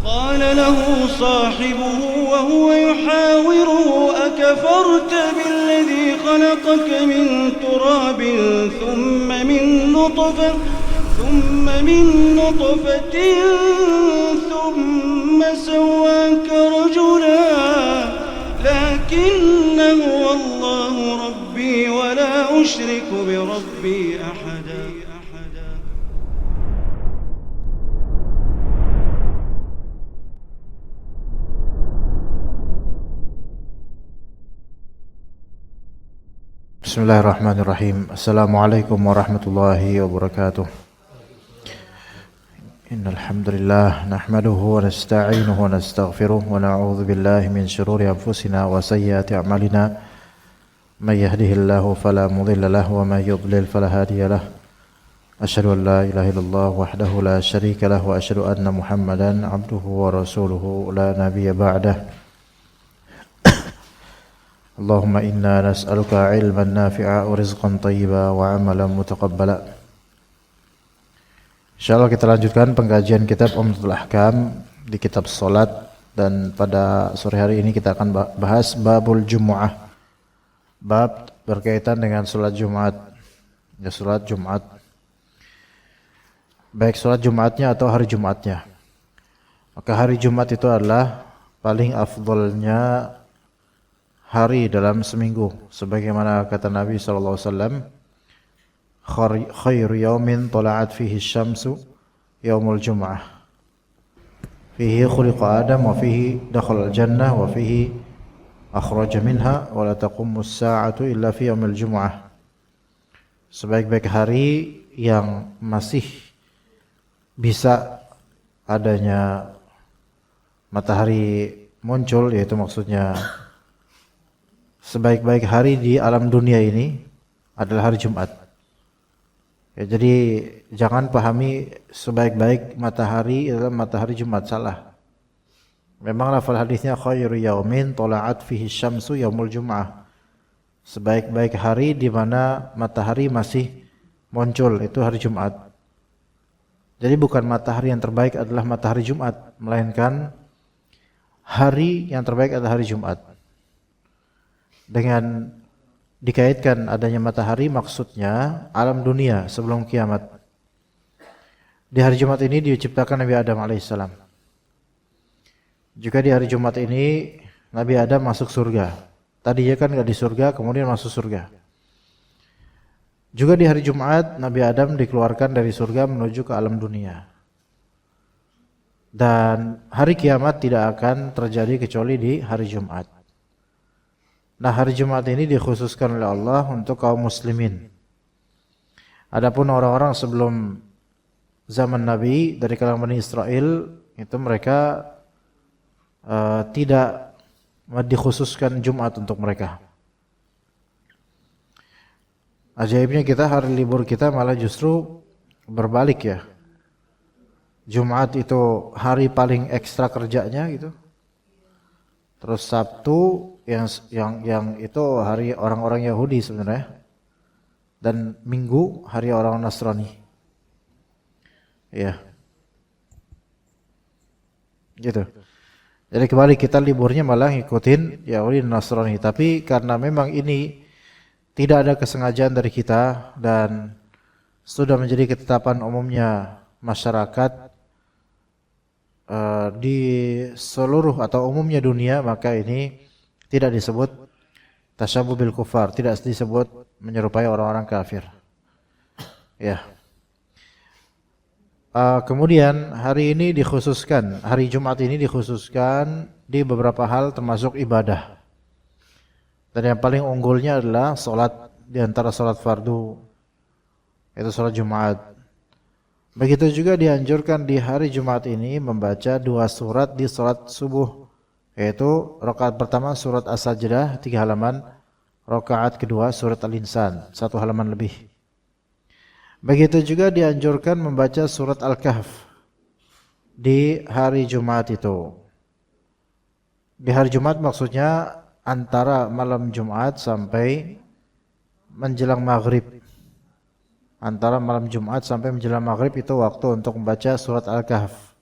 قال له صاحبه وهو يحاوره أكفرت بالذي خلقك من تراب ثم من نطفة ثم سواك رجلا لكن هو الله ربي ولا أشرك بربي أحدا. Bismillahirrahmanirrahim. Assalamualaikum warahmatullahi wabarakatuh. Innal hamdalillah nahmaduhu wa nasta'inuhu wa nastaghfiruh wa na'udzu billahi min shururi anfusina wa sayyiati a'malina. May yahdihillahu fala mudilla lahu wa may yudlil fala hadiya lahu. Asyhadu an la ilaha illallah wahdahu la syarika lahu wa asyhadu anna Muhammadan 'abduhu wa rasuluhu la nabiyya ba'dahu. Allahumma inna nas'aluka ilman nafi'a wa rizqan thayyiba wa amalan mutaqabbala. Insyaallah kita lanjutkan pengkajian kitab Umdatul Ahkam di kitab salat, dan pada sore hari ini kita akan bahas babul Jumu'ah. Bab berkaitan dengan salat Jumat. Ya, salat Jumat. Baik salat Jumatnya atau hari Jumatnya. Maka hari Jumat itu adalah paling afdolnya hari dalam seminggu, sebagaimana kata Nabi SAW, khairu yaumin tala'at fihi syamsu yaumul jum'ah, fihi khuliqa Adam wa fihi dakhala al-jannah wa fihi akhraja minha wa la taqumu as-sa'atu illa fi yaumil jum'ah. Sebaik-baik hari yang masih bisa adanya matahari muncul, yaitu maksudnya sebaik-baik hari di alam dunia ini adalah hari Jumat. Ya, jadi jangan pahami sebaik-baik matahari adalah matahari Jumat, salah. Memang lafal hadisnya khairu yaumin tala'at fihi syamsu yaumul jum'ah. Sebaik-baik hari di mana matahari masih muncul itu hari Jumat. Jadi bukan matahari yang terbaik adalah matahari Jumat, melainkan hari yang terbaik adalah hari Jumat. Dengan dikaitkan adanya matahari, maksudnya alam dunia sebelum kiamat. Di hari Jumat ini diciptakan Nabi Adam alaihissalam. Juga di hari Jumat ini Nabi Adam masuk surga. Tadinya kan nggak di surga, kemudian masuk surga. Juga di hari Jumat Nabi Adam dikeluarkan dari surga menuju ke alam dunia. Dan hari kiamat tidak akan terjadi kecuali di hari Jumat. Nah, hari Jumat ini dikhususkan oleh Allah untuk kaum muslimin. Adapun orang-orang sebelum zaman Nabi dari kalangan Bani Israel, itu mereka tidak dikhususkan Jumat untuk mereka. Ajaibnya kita, hari libur kita malah justru berbalik ya. Jumat itu hari paling ekstra kerjanya gitu. Terus Sabtu yang itu hari orang-orang Yahudi sebenarnya, dan Minggu hari orang Nasrani. Ya. Gitu. Jadi kembali kita liburnya malah ngikutin Yahudi dan Nasrani, tapi karena memang ini tidak ada kesengajaan dari kita dan sudah menjadi ketetapan umumnya masyarakat di seluruh atau umumnya dunia, maka ini tidak disebut tasyabuh bil kufar, tidak disebut menyerupai orang-orang kafir. Ya. Kemudian hari ini dikhususkan, hari Jumat ini dikhususkan di beberapa hal termasuk ibadah. Dan yang paling unggulnya adalah salat, di antara salat fardu, yaitu salat Jumat. Begitu juga dianjurkan di hari Jumat ini membaca 2 surat di salat subuh, yaitu rakaat pertama surat As-Sajdah 3 halaman, rakaat kedua surat Al-Insan 1 halaman lebih. Begitu juga dianjurkan membaca surat Al-Kahf di hari Jumat itu. Di hari Jumat maksudnya antara malam Jumat sampai menjelang maghrib. Antara malam Jumat sampai menjelang maghrib itu waktu untuk membaca surat Al-Kahf.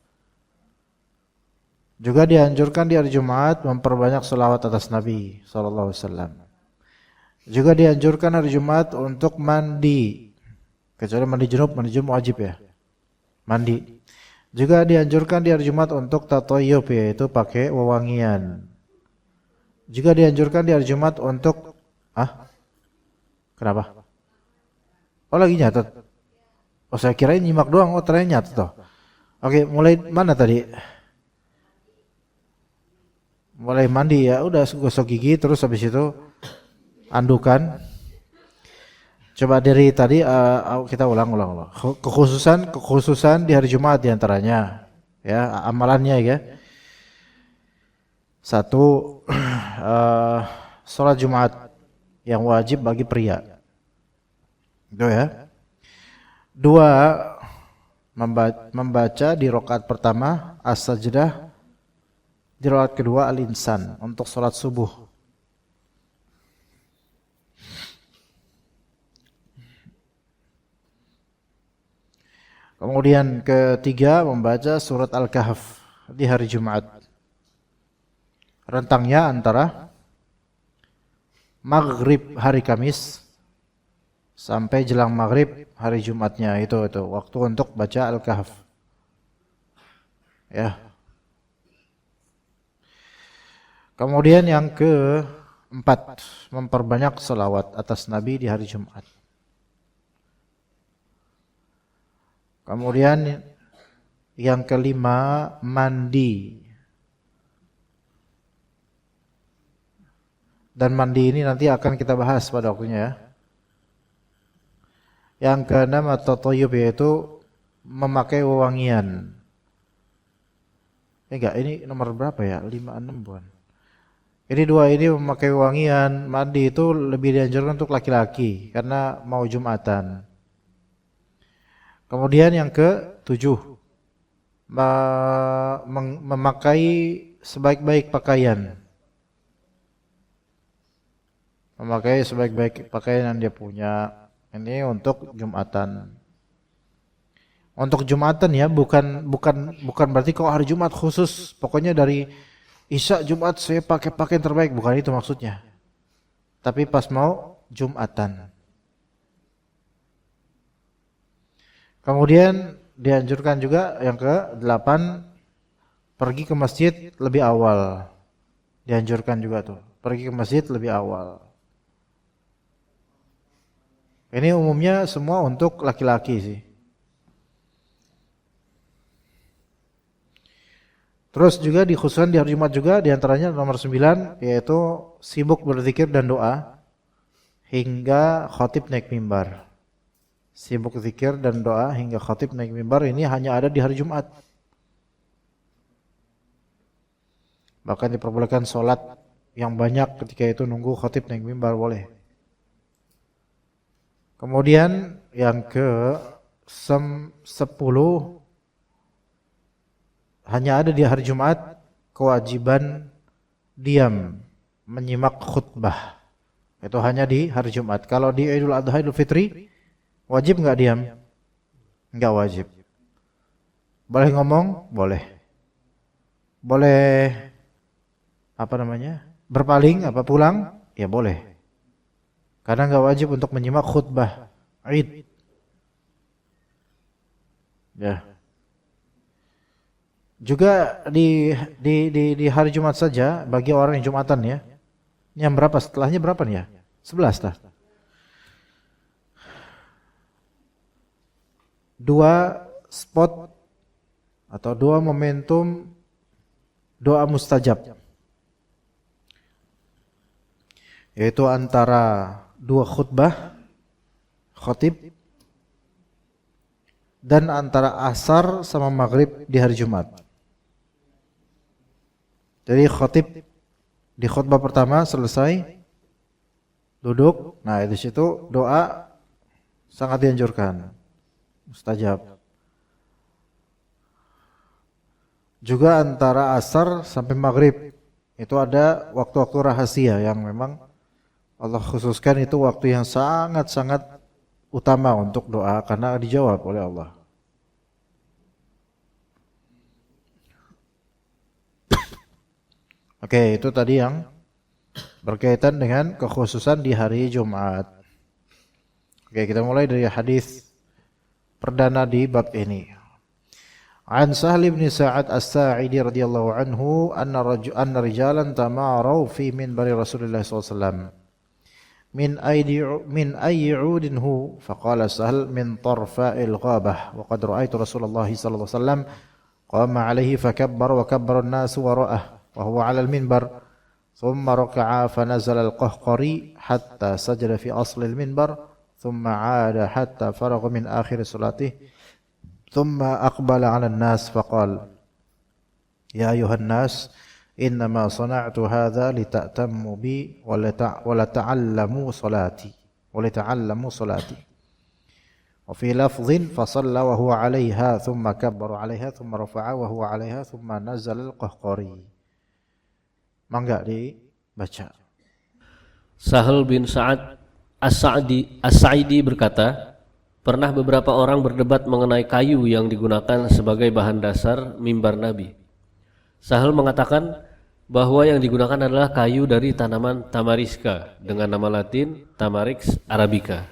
Juga dianjurkan di hari Jumat memperbanyak selawat atas Nabi SAW. Juga dianjurkan hari Jumat untuk mandi, kecuali mandi junub wajib ya, mandi. Juga dianjurkan di hari Jumat untuk tatoyub, yaitu pakai wewangian. Juga dianjurkan di hari Jumat untuk kenapa? Oh lagi nyatet. Oh saya kirain nyimak doang, oh ternyata nyatet toh. Oke, mulai mana tadi? Mulai mandi ya, udah gosok gigi, terus habis itu andukan. Coba dari tadi kita ulang. Kekhususan di hari Jumat diantaranya, ya amalannya ya. Satu, sholat Jumat yang wajib bagi pria. Itu ya. Dua, membaca di rakaat pertama as-sajdah, di rakaat kedua al-insan untuk sholat subuh. Kemudian ketiga, membaca surat Al-Kahf di hari Jumat. Rentangnya antara maghrib hari Kamis sampai jelang maghrib hari Jumatnya, itu waktu untuk baca Al-Kahf. Ya. Kemudian yang keempat, memperbanyak selawat atas Nabi di hari Jumat. Kemudian yang kelima, mandi. Dan mandi ini nanti akan kita bahas pada waktunya ya. Yang keenam atau toyub, yaitu memakai wewangian. Ini nomor berapa ya? 5, 6 bukan. Jadi dua ini memakai wewangian, mandi itu lebih dianjurkan untuk laki-laki karena mau Jumatan. Kemudian yang ke-7, memakai sebaik-baik pakaian. Memakai sebaik-baik pakaian yang dia punya. Ini untuk Jumatan. Untuk Jumatan ya, bukan berarti kalau hari Jumat khusus, pokoknya dari Isya Jumat saya pakai pakaian terbaik, bukan itu maksudnya. Tapi pas mau Jumatan. Kemudian dianjurkan juga yang ke-8, pergi ke masjid lebih awal. Dianjurkan juga tuh, pergi ke masjid lebih awal. Ini umumnya semua untuk laki-laki sih. Terus juga dikhususkan di hari Jumat juga, diantaranya nomor 9, yaitu sibuk berzikir dan doa hingga khatib naik mimbar. Sibuk zikir dan doa hingga khatib naik mimbar ini hanya ada di hari Jumat. Bahkan diperbolehkan sholat yang banyak ketika itu nunggu khatib naik mimbar, boleh. Kemudian yang ke-10, hanya ada di hari Jumat kewajiban diam menyimak khutbah. Itu hanya di hari Jumat. Kalau di Idul Adha, Idul Fitri, wajib nggak diam? Nggak wajib. Boleh ngomong? Boleh. Boleh berpaling, pulang? Ya boleh. Karena nggak wajib untuk menyimak khutbah Id. Ya. Juga di hari Jumat saja bagi orang yang Jumatan ya. Yang berapa? Setelahnya berapa nih ya? 11 dah. 2 spot atau 2 momentum doa mustajab. Yaitu antara 2 khutbah khatib dan antara asar sama maghrib di hari Jumat. Jadi khatib di khutbah pertama selesai, duduk, nah di situ doa sangat dianjurkan, mustajab. Juga antara asar sampai maghrib itu ada waktu-waktu rahasia yang memang Allah khususkan, itu waktu yang sangat-sangat utama untuk doa karena dijawab oleh Allah. Oke, itu tadi yang berkaitan dengan kekhususan di hari Jumat. Oke, kita mulai dari hadis perdana di bab ini. An Sahal bin Sa'ad As-Sa'idi radhiyallahu anhu anna rijalan tamaraw fi minbari Rasulullah sallallahu alaihi wasallam min ayyi 'udin hu faqala Sahal min tarfa'il ghabah wa qad ra'aytu Rasulullah sallallahu alaihi wasallam qama 'alaihi fakabbara wa kabbara an-nas wara'ah wa huwa 'ala al-minbar thumma raka'a fa nazala al-qahqari hatta sajada fi asli al-minbar thumma 'ada hatta faragha min akhir salatihi ثم أقبل على الناس فقال يا أيها الناس إنما صنعت هذا لتأتموا بي ولتعلموا صلاتي وفي لفظ فصلى وهو عليها ثم كبر عليها ثم رفع وهو عليها ثم نزل القهقري. Mangga dibaca. Sahal bin Sa'ad As-Sa'idi berkata, pernah beberapa orang berdebat mengenai kayu yang digunakan sebagai bahan dasar mimbar Nabi. Sahal mengatakan bahwa yang digunakan adalah kayu dari tanaman tamariska dengan nama Latin Tamarix arabica.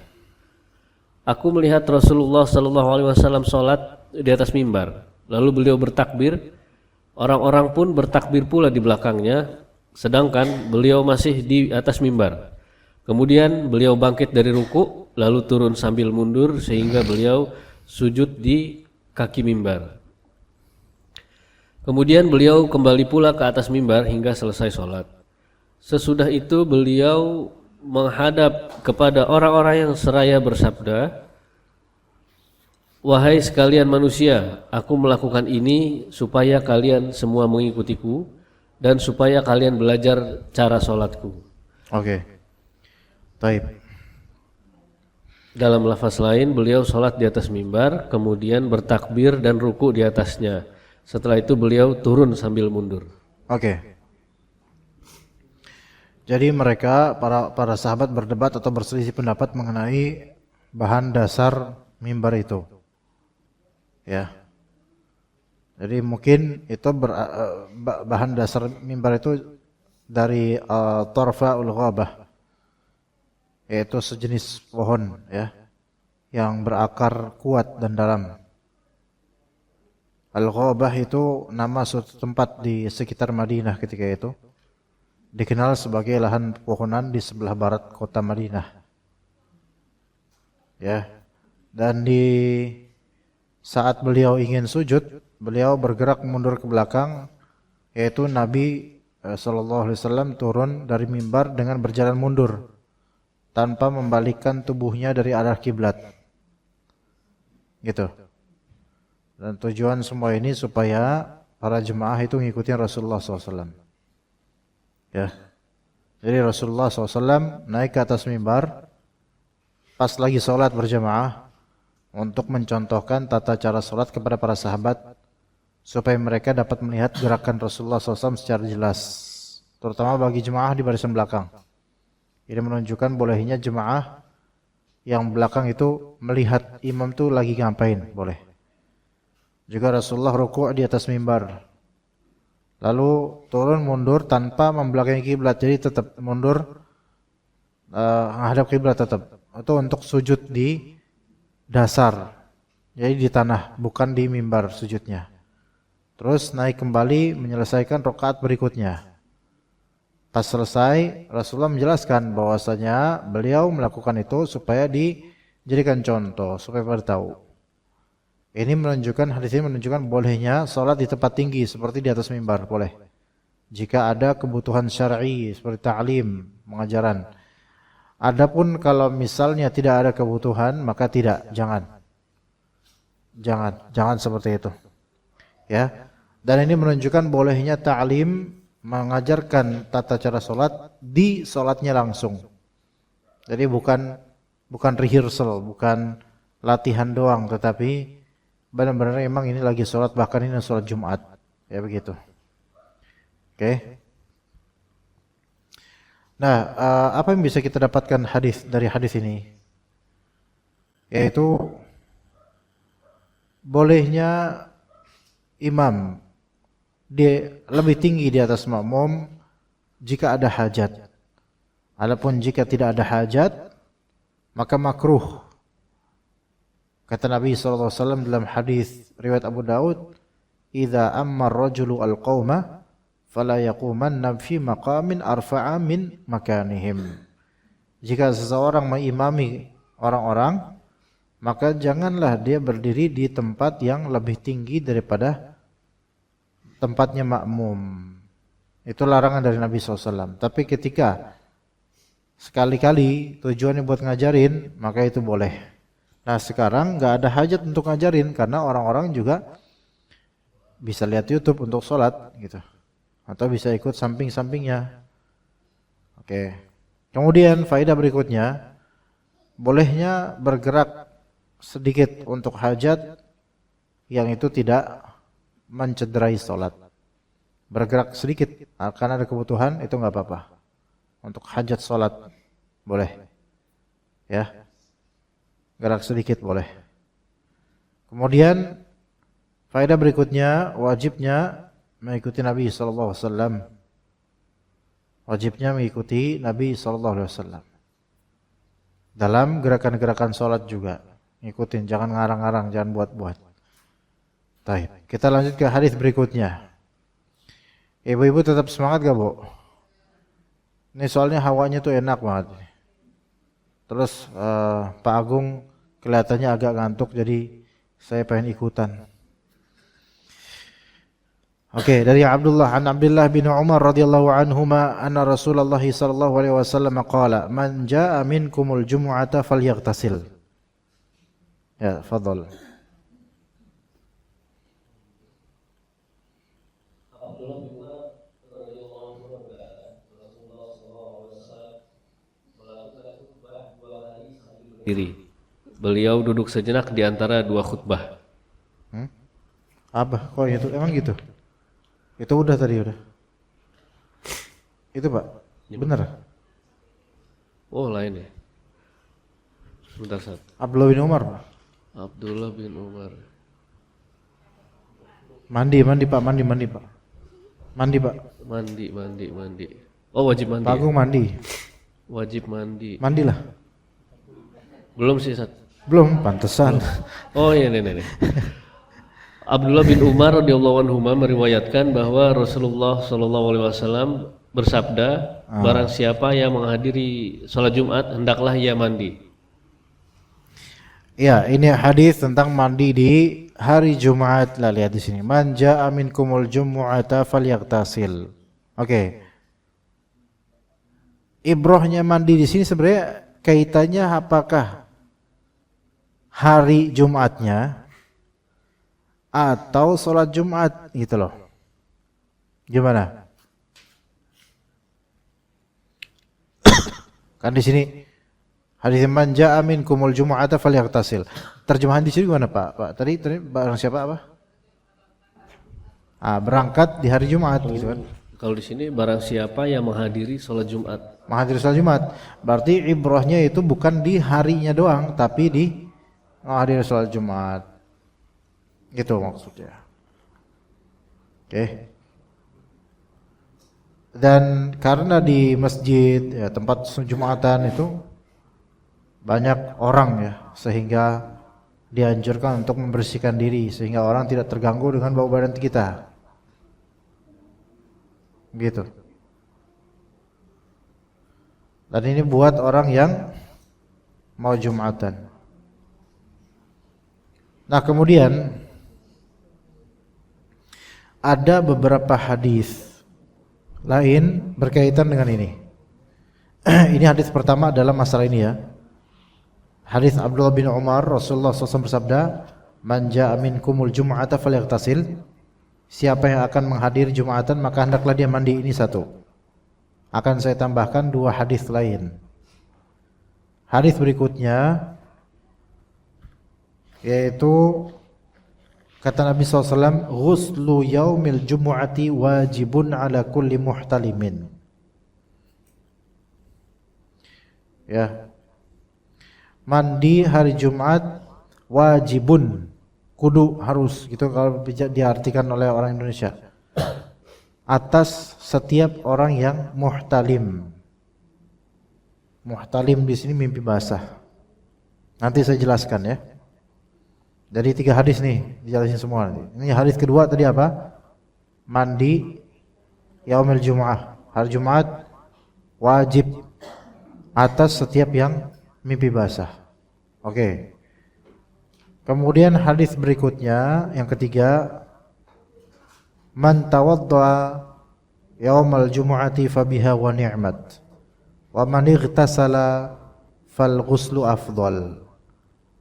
Aku melihat Rasulullah SAW sholat di atas mimbar. Lalu beliau bertakbir, orang-orang pun bertakbir pula di belakangnya, sedangkan beliau masih di atas mimbar. Kemudian beliau bangkit dari ruku, lalu turun sambil mundur sehingga beliau sujud di kaki mimbar. Kemudian beliau kembali pula ke atas mimbar hingga selesai sholat. Sesudah itu beliau menghadap kepada orang-orang yang seraya bersabda, "Wahai sekalian manusia, aku melakukan ini supaya kalian semua mengikutiku dan supaya kalian belajar cara sholatku." Oke. Baik. Dalam lafaz lain, beliau sholat di atas mimbar, kemudian bertakbir dan ruku di atasnya. Setelah itu beliau turun sambil mundur. Oke. Jadi mereka para sahabat berdebat atau berselisih pendapat mengenai bahan dasar mimbar itu. Ya. Jadi mungkin itu bahan dasar mimbar itu dari tarfa'ul ghabah, yaitu sejenis pohon ya yang berakar kuat dan dalam. Al-Ghabah itu nama suatu tempat di sekitar Madinah ketika itu, dikenal sebagai lahan pepohonan di sebelah barat kota Madinah. Ya. Dan di saat beliau ingin sujud, beliau bergerak mundur ke belakang, yaitu Nabi SAW turun dari mimbar dengan berjalan mundur tanpa membalikkan tubuhnya dari arah kiblat, gitu. Dan tujuan semua ini supaya para jemaah itu ngikutin Rasulullah SAW. Ya, jadi Rasulullah SAW naik ke atas mimbar pas lagi sholat berjemaah untuk mencontohkan tata cara sholat kepada para sahabat supaya mereka dapat melihat gerakan Rasulullah SAW secara jelas, terutama bagi jemaah di barisan belakang. Ini menunjukkan bolehnya jemaah yang belakang itu melihat imam itu lagi ngapain, boleh. Juga Rasulullah rukuk di atas mimbar, lalu turun mundur tanpa membelakangi kiblat, jadi tetap mundur menghadap kiblat tetap. Itu untuk sujud di dasar, jadi di tanah, bukan di mimbar sujudnya. Terus naik kembali menyelesaikan rakaat berikutnya. Pas selesai, Rasulullah menjelaskan bahwasanya beliau melakukan itu supaya dijadikan contoh, supaya pada tahu. Ini menunjukkan, hadis ini menunjukkan bolehnya sholat di tempat tinggi seperti di atas mimbar, boleh. Jika ada kebutuhan syar'i seperti ta'lim, pengajaran. Adapun kalau misalnya tidak ada kebutuhan, maka tidak, jangan seperti itu. Ya. Dan ini menunjukkan bolehnya ta'lim, mengajarkan tata cara sholat di sholatnya langsung. Jadi bukan rehearsal, bukan latihan doang, tetapi benar-benar memang ini lagi sholat, bahkan ini sholat Jumat, ya begitu. Oke. Nah, apa yang bisa kita dapatkan dari hadis ini? Yaitu bolehnya imam dia lebih tinggi di atas makmum jika ada hajat. Adapun jika tidak ada hajat, maka makruh. Kata Nabi SAW dalam hadis riwayat Abu Daud, "Idza amma ar-rajulu al-qauma fala yaqumanna fi maqamin arfa'a min makanihim." Jika seseorang mengimami orang-orang, maka janganlah dia berdiri di tempat yang lebih tinggi daripada tempatnya makmum. Itu larangan dari Nabi SAW. Tapi ketika sekali-kali tujuannya buat ngajarin, maka itu boleh. Nah sekarang nggak ada hajat untuk ngajarin karena orang-orang juga bisa lihat YouTube untuk sholat gitu, atau bisa ikut samping-sampingnya. Oke. Kemudian faedah berikutnya, bolehnya bergerak sedikit untuk hajat yang itu tidak mencederai sholat. Bergerak sedikit karena ada kebutuhan, itu nggak apa-apa. Untuk hajat sholat boleh, ya, gerak sedikit boleh. Kemudian faedah berikutnya, wajibnya mengikuti Nabi SAW. Wajibnya mengikuti Nabi SAW dalam gerakan-gerakan sholat juga. Ngikutin, jangan ngarang-ngarang, jangan buat-buat. Baik, kita lanjut ke hadis berikutnya. Ibu-ibu tetap semangat gak, Bu? Ini soalnya hawanya tuh enak banget. Terus Pak Agung kelihatannya agak ngantuk, jadi saya pengen ikutan. Oke, dari Abdullah bin Umar radhiyallahu anhuma anna Rasulullah sallallahu alaihi wasallam qala, "Man jaa'a minkumul jumu'ata falyaghtasil." Ya, fadhal. Diri. Beliau duduk sejenak di antara dua khutbah. Apa? Kok itu emang gitu? Itu udah tadi udah. Itu Pak, bener? Oh lain ya. Bentar saat. Abdullah bin Umar Pak. Abdullah bin Umar. Mandi Pak, mandi Pak. Mandi Pak. Mandi. Oh wajib mandi. Pak Agung mandi. Wajib mandi. Mandilah. Belum sih Sat. Belum, pantesan. Oh iya nih. Abdullah bin Umar radhiyallahu anhu meriwayatkan bahwa Rasulullah sallallahu alaihi wasallam bersabda, barang siapa yang menghadiri salat Jumat hendaklah ia mandi. Ya, ini hadis tentang mandi di hari Jumat. Lah lihat di sini. Man jaa'a minkumul jumu'ata falyaghtasil. Oke. Ibrohnya mandi di sini sebenarnya kaitannya apakah hari Jumatnya atau sholat Jumat gitu loh. Gimana? Kan di sini hadis man jaa'a minkumul jumu'ata falyaghtasil. Terjemahan di sini gimana Pak? Tadi barang siapa apa? Berangkat di hari Jumat gitu kan. Kalau di sini barang siapa yang menghadiri sholat Jumat. Menghadiri sholat Jumat. Berarti ibrahnya itu bukan di harinya doang, tapi di menghadiri sholat Jumat. Gitu maksudnya. Oke. Dan karena di masjid ya, tempat Jumatan itu banyak orang ya, sehingga dianjurkan untuk membersihkan diri sehingga orang tidak terganggu dengan bau badan kita. Gitu. Dan ini buat orang yang mau Jumatan. Nah, kemudian ada beberapa hadis lain berkaitan dengan ini. Ini hadis pertama dalam masalah ini ya. Hadis Abdullah bin Umar, Rasulullah SAW bersabda, "Man jaa'a minkumul jumu'ata falyaghtasil." Siapa yang akan menghadiri Jumatan maka hendaklah dia mandi. Ini satu. Akan saya tambahkan dua hadis lain. Hadis berikutnya yaitu kata Nabi SAW, "Ghuslu yaumil jumu'ati wajibun ala kulli muhtalimin." Ya. Mandi hari Jumat wajibun, kudu, harus gitu kalau diartikan oleh orang Indonesia. atas setiap orang yang muhtalim. Muhtalim di sini mimpi basah. Nanti saya jelaskan ya. Jadi 3 hadis nih, dijelasin semua nanti. Ini hadis kedua tadi apa? Mandi yaumil Jum'ah. Hari Jumat wajib atas setiap yang mimpi basah. Oke. Kemudian hadis berikutnya yang ketiga, man tawaddaa yaumal jumu'ati fabiha wa ni'mat wa man ightasala fal ghuslu afdal.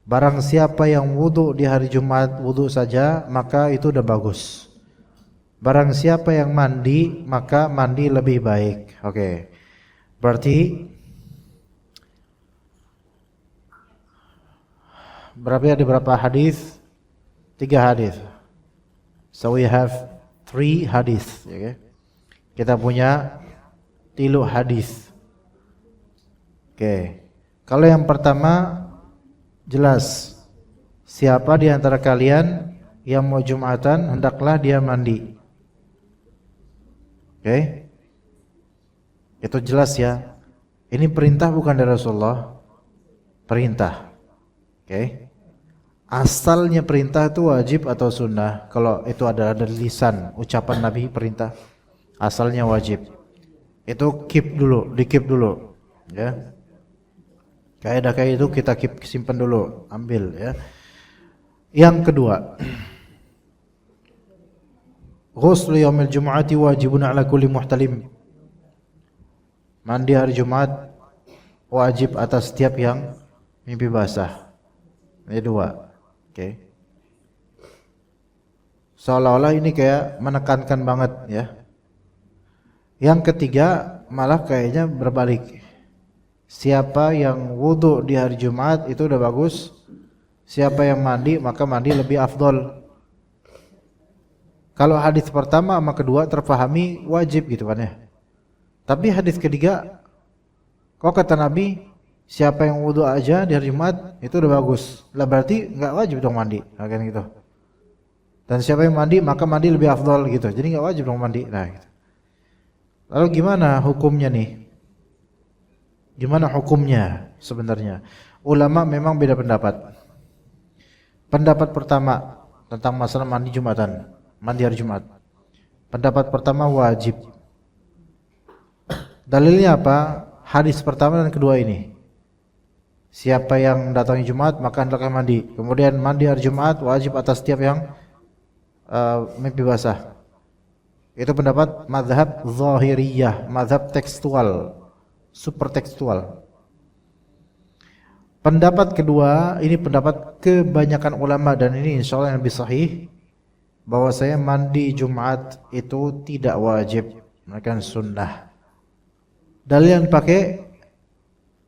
Barang siapa yang wudu di hari Jumat, wudu saja, maka itu udah bagus. Barang siapa yang mandi, maka mandi lebih baik. Oke. Berarti ada berapa hadis? 3 hadis. So we have 3 hadis, okay? Kita punya 3 hadis. Oke. Kalau yang pertama jelas, siapa di antara kalian yang mau Jumatan hendaklah dia mandi. Oke. Itu jelas ya. Ini perintah bukan dari Rasulullah. Perintah. Oke. Asalnya perintah itu wajib atau sunnah? Kalau itu ada dari lisan, ucapan Nabi perintah, asalnya wajib. Itu keep dulu, di-keep dulu, ya. Kaidah itu kita simpan dulu, ambil ya. Yang kedua, ghusl yaumil jumu'ati wajibun 'ala kulli muhtalim. Mandi hari Jumat wajib atas setiap yang mimpi basah. Ini 2. Oke. Seolah-olah ini kayak menekankan banget ya. Yang ketiga malah kayaknya berbalik. Siapa yang wudu di hari Jumat itu udah bagus. Siapa yang mandi maka mandi lebih afdol. Kalau hadis pertama sama kedua terpahami wajib gitu kan ya. Tapi hadis ketiga kok kata Nabi siapa yang wudu aja di hari Jumat itu udah bagus. Lah berarti enggak wajib dong mandi, kan gitu. Dan siapa yang mandi maka mandi lebih afdol gitu. Jadi enggak wajib dong mandi. Nah gitu. Lalu gimana hukumnya nih? Gimana hukumnya sebenarnya? Ulama memang beda pendapat. Pendapat pertama tentang masalah mandi Jumatan, mandi hari Jumat. Pendapat pertama wajib. Dalilnya apa? Hadis pertama dan kedua ini. Siapa yang datangi Jumat maka hendaknya mandi. Kemudian mandi hari Jumat wajib atas setiap yang mimpi basah. Itu pendapat mazhab zahiriyah, mazhab tekstual, super tekstual. Pendapat kedua, ini pendapat kebanyakan ulama dan ini insya Allah yang lebih sahih, bahwa saya mandi Jumat itu tidak wajib, melainkan sunnah. Dalil yang dipakai,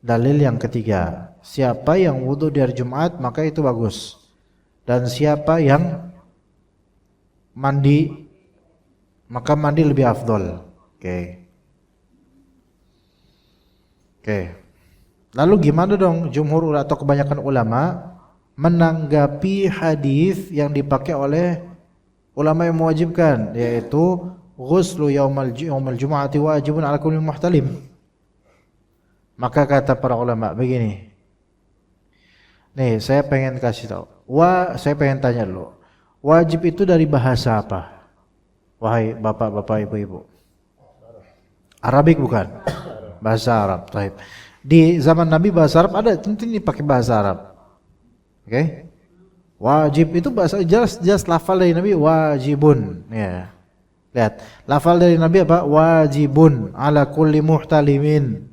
dalil yang ketiga, siapa yang wudu di hari Jumat maka itu bagus, dan siapa yang mandi maka mandi lebih afdol. Oke. Lalu gimana dong jumhur atau kebanyakan ulama menanggapi hadis yang dipakai oleh ulama yang mewajibkan, yaitu ghuslu yaumal jumu'ati wajibun 'ala kulli muhtalim. Maka kata para ulama begini. Nih, saya pengen kasih tahu. Saya pengen tanya dulu. Wajib itu dari bahasa apa? Wahai bapak-bapak, ibu-ibu. Arabik bukan? Bahasa Arab. Baik. Di zaman Nabi bahasa Arab ada, tentu ini pakai bahasa Arab. Oke? Wajib itu bahasa jelas lafal dari Nabi wajibun, ya. Lihat, lafal dari Nabi apa? Wajibun 'ala kulli muhtalimin.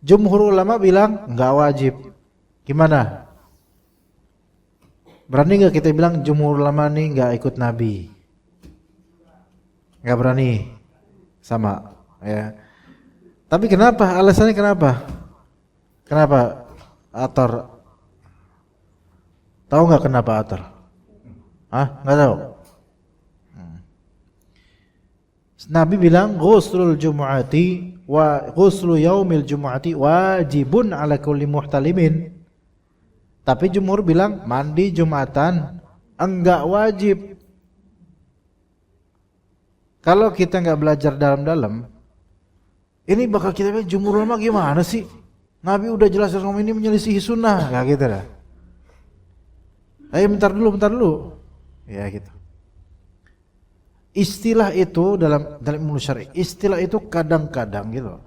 Jumhur ulama bilang enggak wajib. Gimana? Berani enggak kita bilang jumhur ulama nih enggak ikut Nabi? Enggak berani. Sama, ya. Tapi kenapa? Alasannya kenapa? Kenapa atar? Tahu nggak kenapa atar? Nggak tahu. Nabi bilang ghuslul jumu'ati wa ghuslu yaumil jumu'ati wajibun 'ala kulli muhtalimin. Tapi jumhur bilang mandi Jumatan enggak wajib. Kalau kita nggak belajar dalam-dalam, ini bakal kita bilang jumhur ulama gimana sih? Nabi udah jelas ngomong ini menyelisihi sunnah, kayak gitu dah. Ayo bentar dulu. Ya gitu. Istilah itu dalam ilmu syar'i, istilah itu kadang-kadang gitu.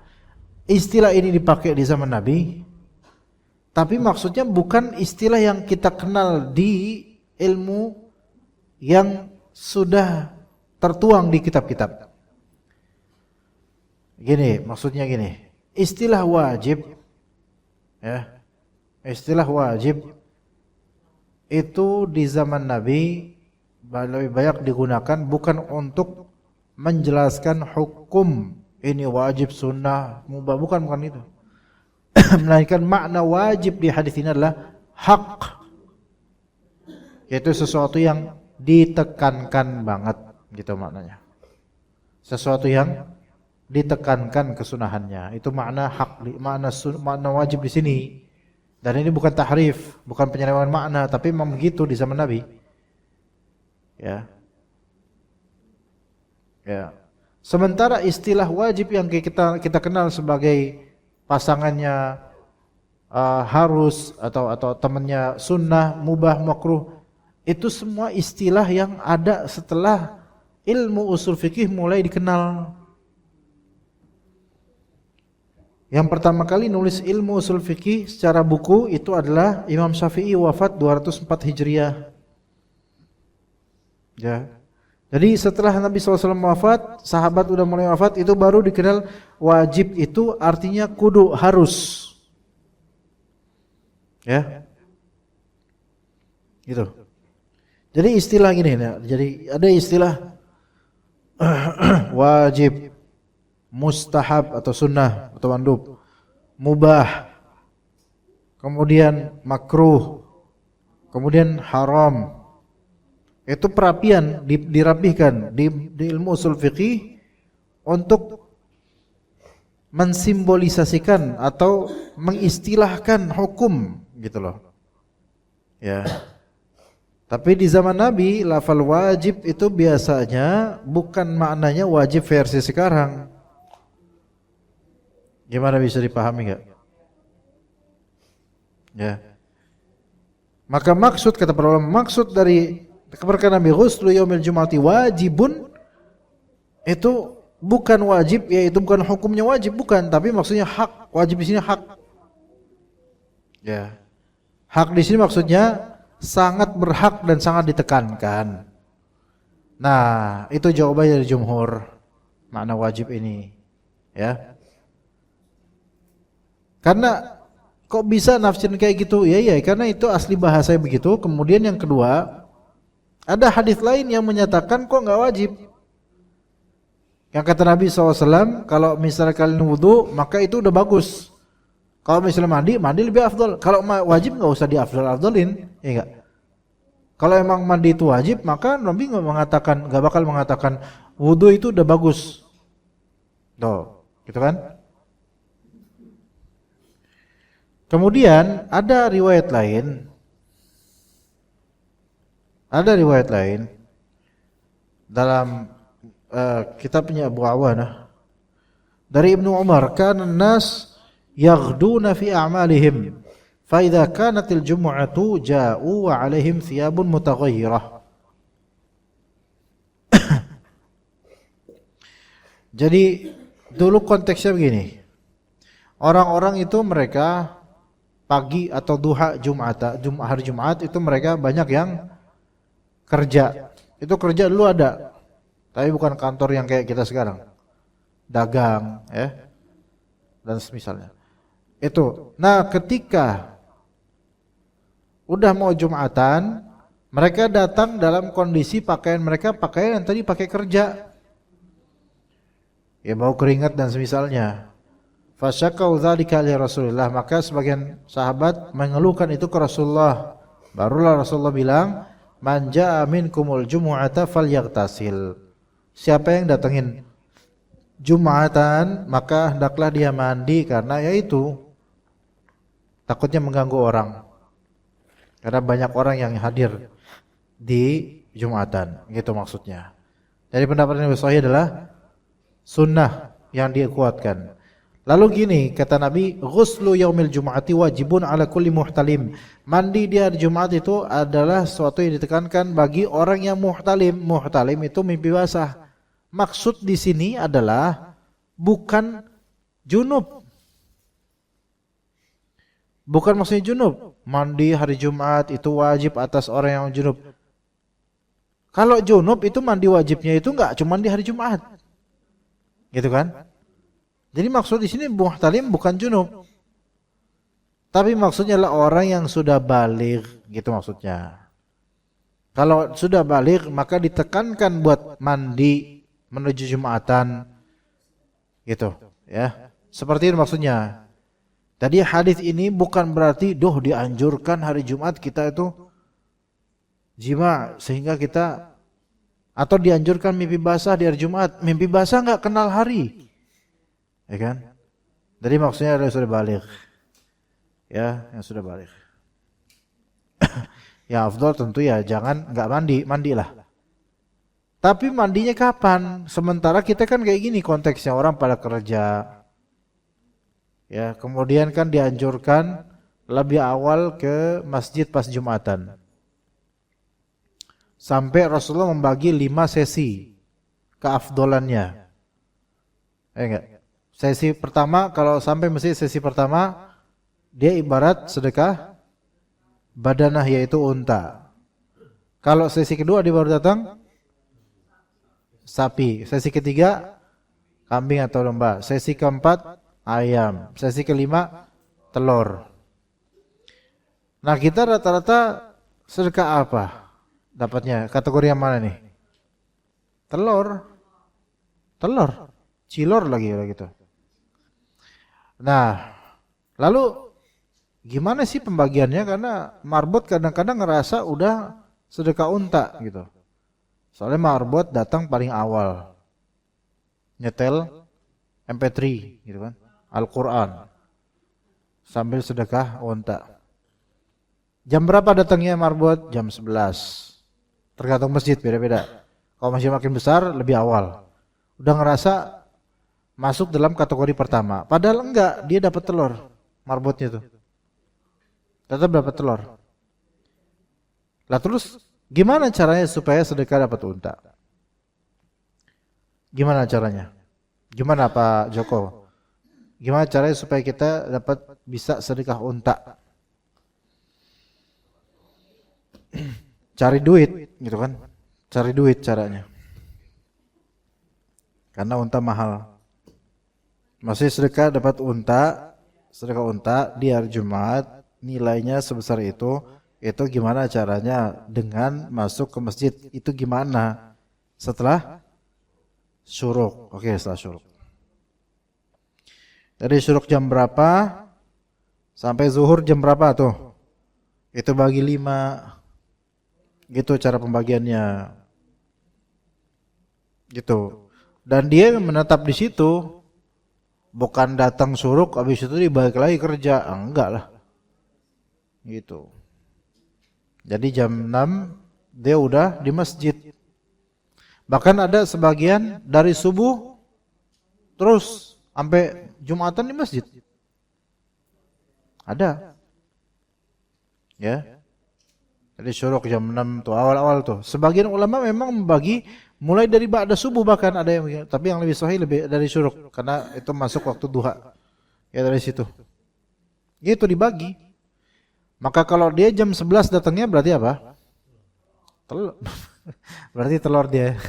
Istilah ini dipakai di zaman Nabi, tapi maksudnya bukan istilah yang kita kenal di ilmu yang sudah tertuang di kitab-kitab. Maksudnya gini, istilah wajib, ya, istilah wajib itu di zaman Nabi lebih banyak digunakan bukan untuk menjelaskan hukum ini wajib, sunnah, mubah, bukan itu. Melainkan makna wajib di hadis ini adalah hak, yaitu sesuatu yang ditekankan banget, gitu maknanya. Sesuatu yang ditekankan kesunahannya, itu makna hak, makna wajib di sini. Dan ini bukan tahrif, bukan penyelewengan makna, tapi memang begitu di zaman Nabi. Ya. Sementara istilah wajib yang kita kenal sebagai pasangannya harus atau temannya sunnah, mubah, makruh, itu semua istilah yang ada setelah ilmu usul fikih mulai dikenal. Yang pertama kali nulis ilmu usul fikih secara buku itu adalah Imam Syafi'i, wafat 204 Hijriah. Ya. Jadi setelah Nabi SAW wafat, sahabat udah mulai wafat, itu baru dikenal wajib itu artinya kudu, harus. Ya. Gitu. Jadi istilah gini, jadi ada istilah wajib, mustahab atau sunnah atau mandub, mubah, kemudian makruh, kemudian haram. Itu perapian, dirapihkan di ilmu usul fiqih untuk mensimbolisasikan atau mengistilahkan hukum, gitu loh. Ya. Tapi di zaman Nabi, lafal wajib itu biasanya bukan maknanya wajib versi sekarang. Gimana bisa dipahami enggak? Ya. Maka maksud, kata para ulama, maksud dari keberkahan Nabi ghuslu yaumil jum'ati wajibun itu bukan wajib, yaitu bukan hukumnya wajib, bukan, tapi maksudnya hak. Wajib di sini hak. Ya. Hak di sini maksudnya sangat berhak dan sangat ditekankan. Nah, itu jawabannya dari jumhur makna wajib ini, ya. Karena kok bisa nafsirin kayak gitu? Ya, karena itu asli bahasa begitu. Kemudian yang kedua, ada hadis lain yang menyatakan kok nggak wajib. Yang kata Nabi SAW, kalau misalnya kalian wudu, maka itu udah bagus. Kalau misalnya mandi lebih afdal. Kalau wajib nggak usah diafdal-afdalin, ya enggak. Kalau emang mandi itu wajib, maka Nabi nggak bakal mengatakan wudu itu udah bagus. Tuh, gitu kan? Kemudian ada riwayat lain. Dalam kitabnya Abu Awanah dari Ibnu Umar, kana an-nas yaghduna fi a'malihim fa idza kanatil jumu'atu ja'u wa 'alaihim thiyabun mutaghayyirah. Jadi dulu konteksnya begini. Orang-orang itu mereka pagi atau duha hari Jumat itu mereka banyak yang kerja. Itu kerja dulu ada, tapi bukan kantor yang kayak kita sekarang, dagang, ya, dan semisalnya. Itu. Nah, ketika udah mau Jumatan, mereka datang dalam kondisi pakaian mereka pakaian yang tadi pakai kerja, ya, bau keringat dan semisalnya. Fasyakau dzalika li Rasulillah, maka sebagian sahabat mengeluhkan itu ke Rasulullah. Barulah Rasulullah bilang, man jaa minkumul jumu'ata falyaghtasil. Siapa yang datengin Jumatan, maka hendaklah dia mandi, karena yaitu takutnya mengganggu orang. Karena banyak orang yang hadir di Jumatan, gitu maksudnya. Jadi pendapat yang lebih sahih adalah sunnah yang dikuatkan. Lalu gini kata Nabi, ghuslu yaumil jum'ati wajibun ala kulli muhtalim. Mandi di hari Jumat itu adalah sesuatu yang ditekankan bagi orang yang muhtalim. Muhtalim itu mimpi basah. Maksud di sini adalah bukan junub. Bukan maksudnya junub. Mandi hari Jumat itu wajib atas orang yang junub. Kalau junub itu mandi wajibnya itu enggak cuma di hari Jumat. Gitu kan? Jadi maksud di sini muhtalim bukan junub. Tapi maksudnya adalah orang yang sudah baligh, gitu maksudnya. Kalau sudah baligh maka ditekankan buat mandi menuju Jumatan. Gitu, ya. Seperti itu maksudnya. Tadi hadis ini bukan berarti dianjurkan hari Jumat kita itu jima sehingga kita, atau dianjurkan mimpi basah di hari Jumat. Mimpi basah enggak kenal hari. Ya kan? Jadi maksudnya yang sudah balik. Ya, yang sudah balik. Ya afdal tentu ya jangan enggak mandilah. Tapi mandinya kapan? Sementara kita kan kayak gini konteksnya, orang pada kerja. Ya, kemudian kan dianjurkan lebih awal ke masjid pas Jumatan. Sampai Rasulullah membagi 5 sesi keafdolannya. Enggak. Sesi pertama, kalau sampai masjid sesi pertama, dia ibarat sedekah badanah yaitu unta. Kalau sesi kedua dia baru datang sapi. Sesi ketiga kambing atau domba. Sesi keempat ayam. Sesi kelima telur. Nah kita rata-rata sedekah apa? Dapatnya kategori yang mana nih? Telur. Cilor lagi gitu. Nah, lalu gimana sih pembagiannya? Karena marbot kadang-kadang ngerasa udah sedekah unta gitu. Soalnya marbot datang paling awal. Nyetel MP3 gitu kan. Al-Quran. Sambil sedekah unta. Jam berapa datangnya marbot? Jam 11. Tergantung masjid beda-beda. Kalau masjid makin besar lebih awal. Udah ngerasa masuk dalam kategori pertama. Padahal enggak, dia dapat telur marbotnya tuh. Tetap dapat telur. Lah terus gimana caranya supaya sedekah dapat unta? Gimana caranya? Gimana Pak Joko? Gimana caranya supaya kita dapat bisa sedekah unta? Cari duit gitu kan. Cari duit caranya. Karena unta mahal. Masih sedekah dapat unta, sedekah unta di hari Jumat, nilainya sebesar itu gimana caranya dengan masuk ke masjid? Itu gimana? Setelah syuruk. Oke, setelah syuruk. Dari syuruk jam berapa sampai zuhur jam berapa tuh? Itu bagi 5. Gitu cara pembagiannya. Gitu. Dan dia menetap di situ. Bukan datang syuruk habis itu dia balik lagi kerja. Enggak lah. Gitu. Jadi jam 6 dia udah di masjid. Bahkan ada sebagian dari subuh terus sampai Jumatan di masjid. Ada. Ya. Jadi syuruk jam 6 tuh awal-awal tuh. Sebagian ulama memang membagi mulai dari ba'da subuh, bahkan ada yang, tapi yang lebih sahih lebih dari syuruk karena itu masuk waktu duha. Ya dari situ. Gitu dibagi. Maka kalau dia jam 11 datangnya berarti apa? Telur. Berarti telur dia.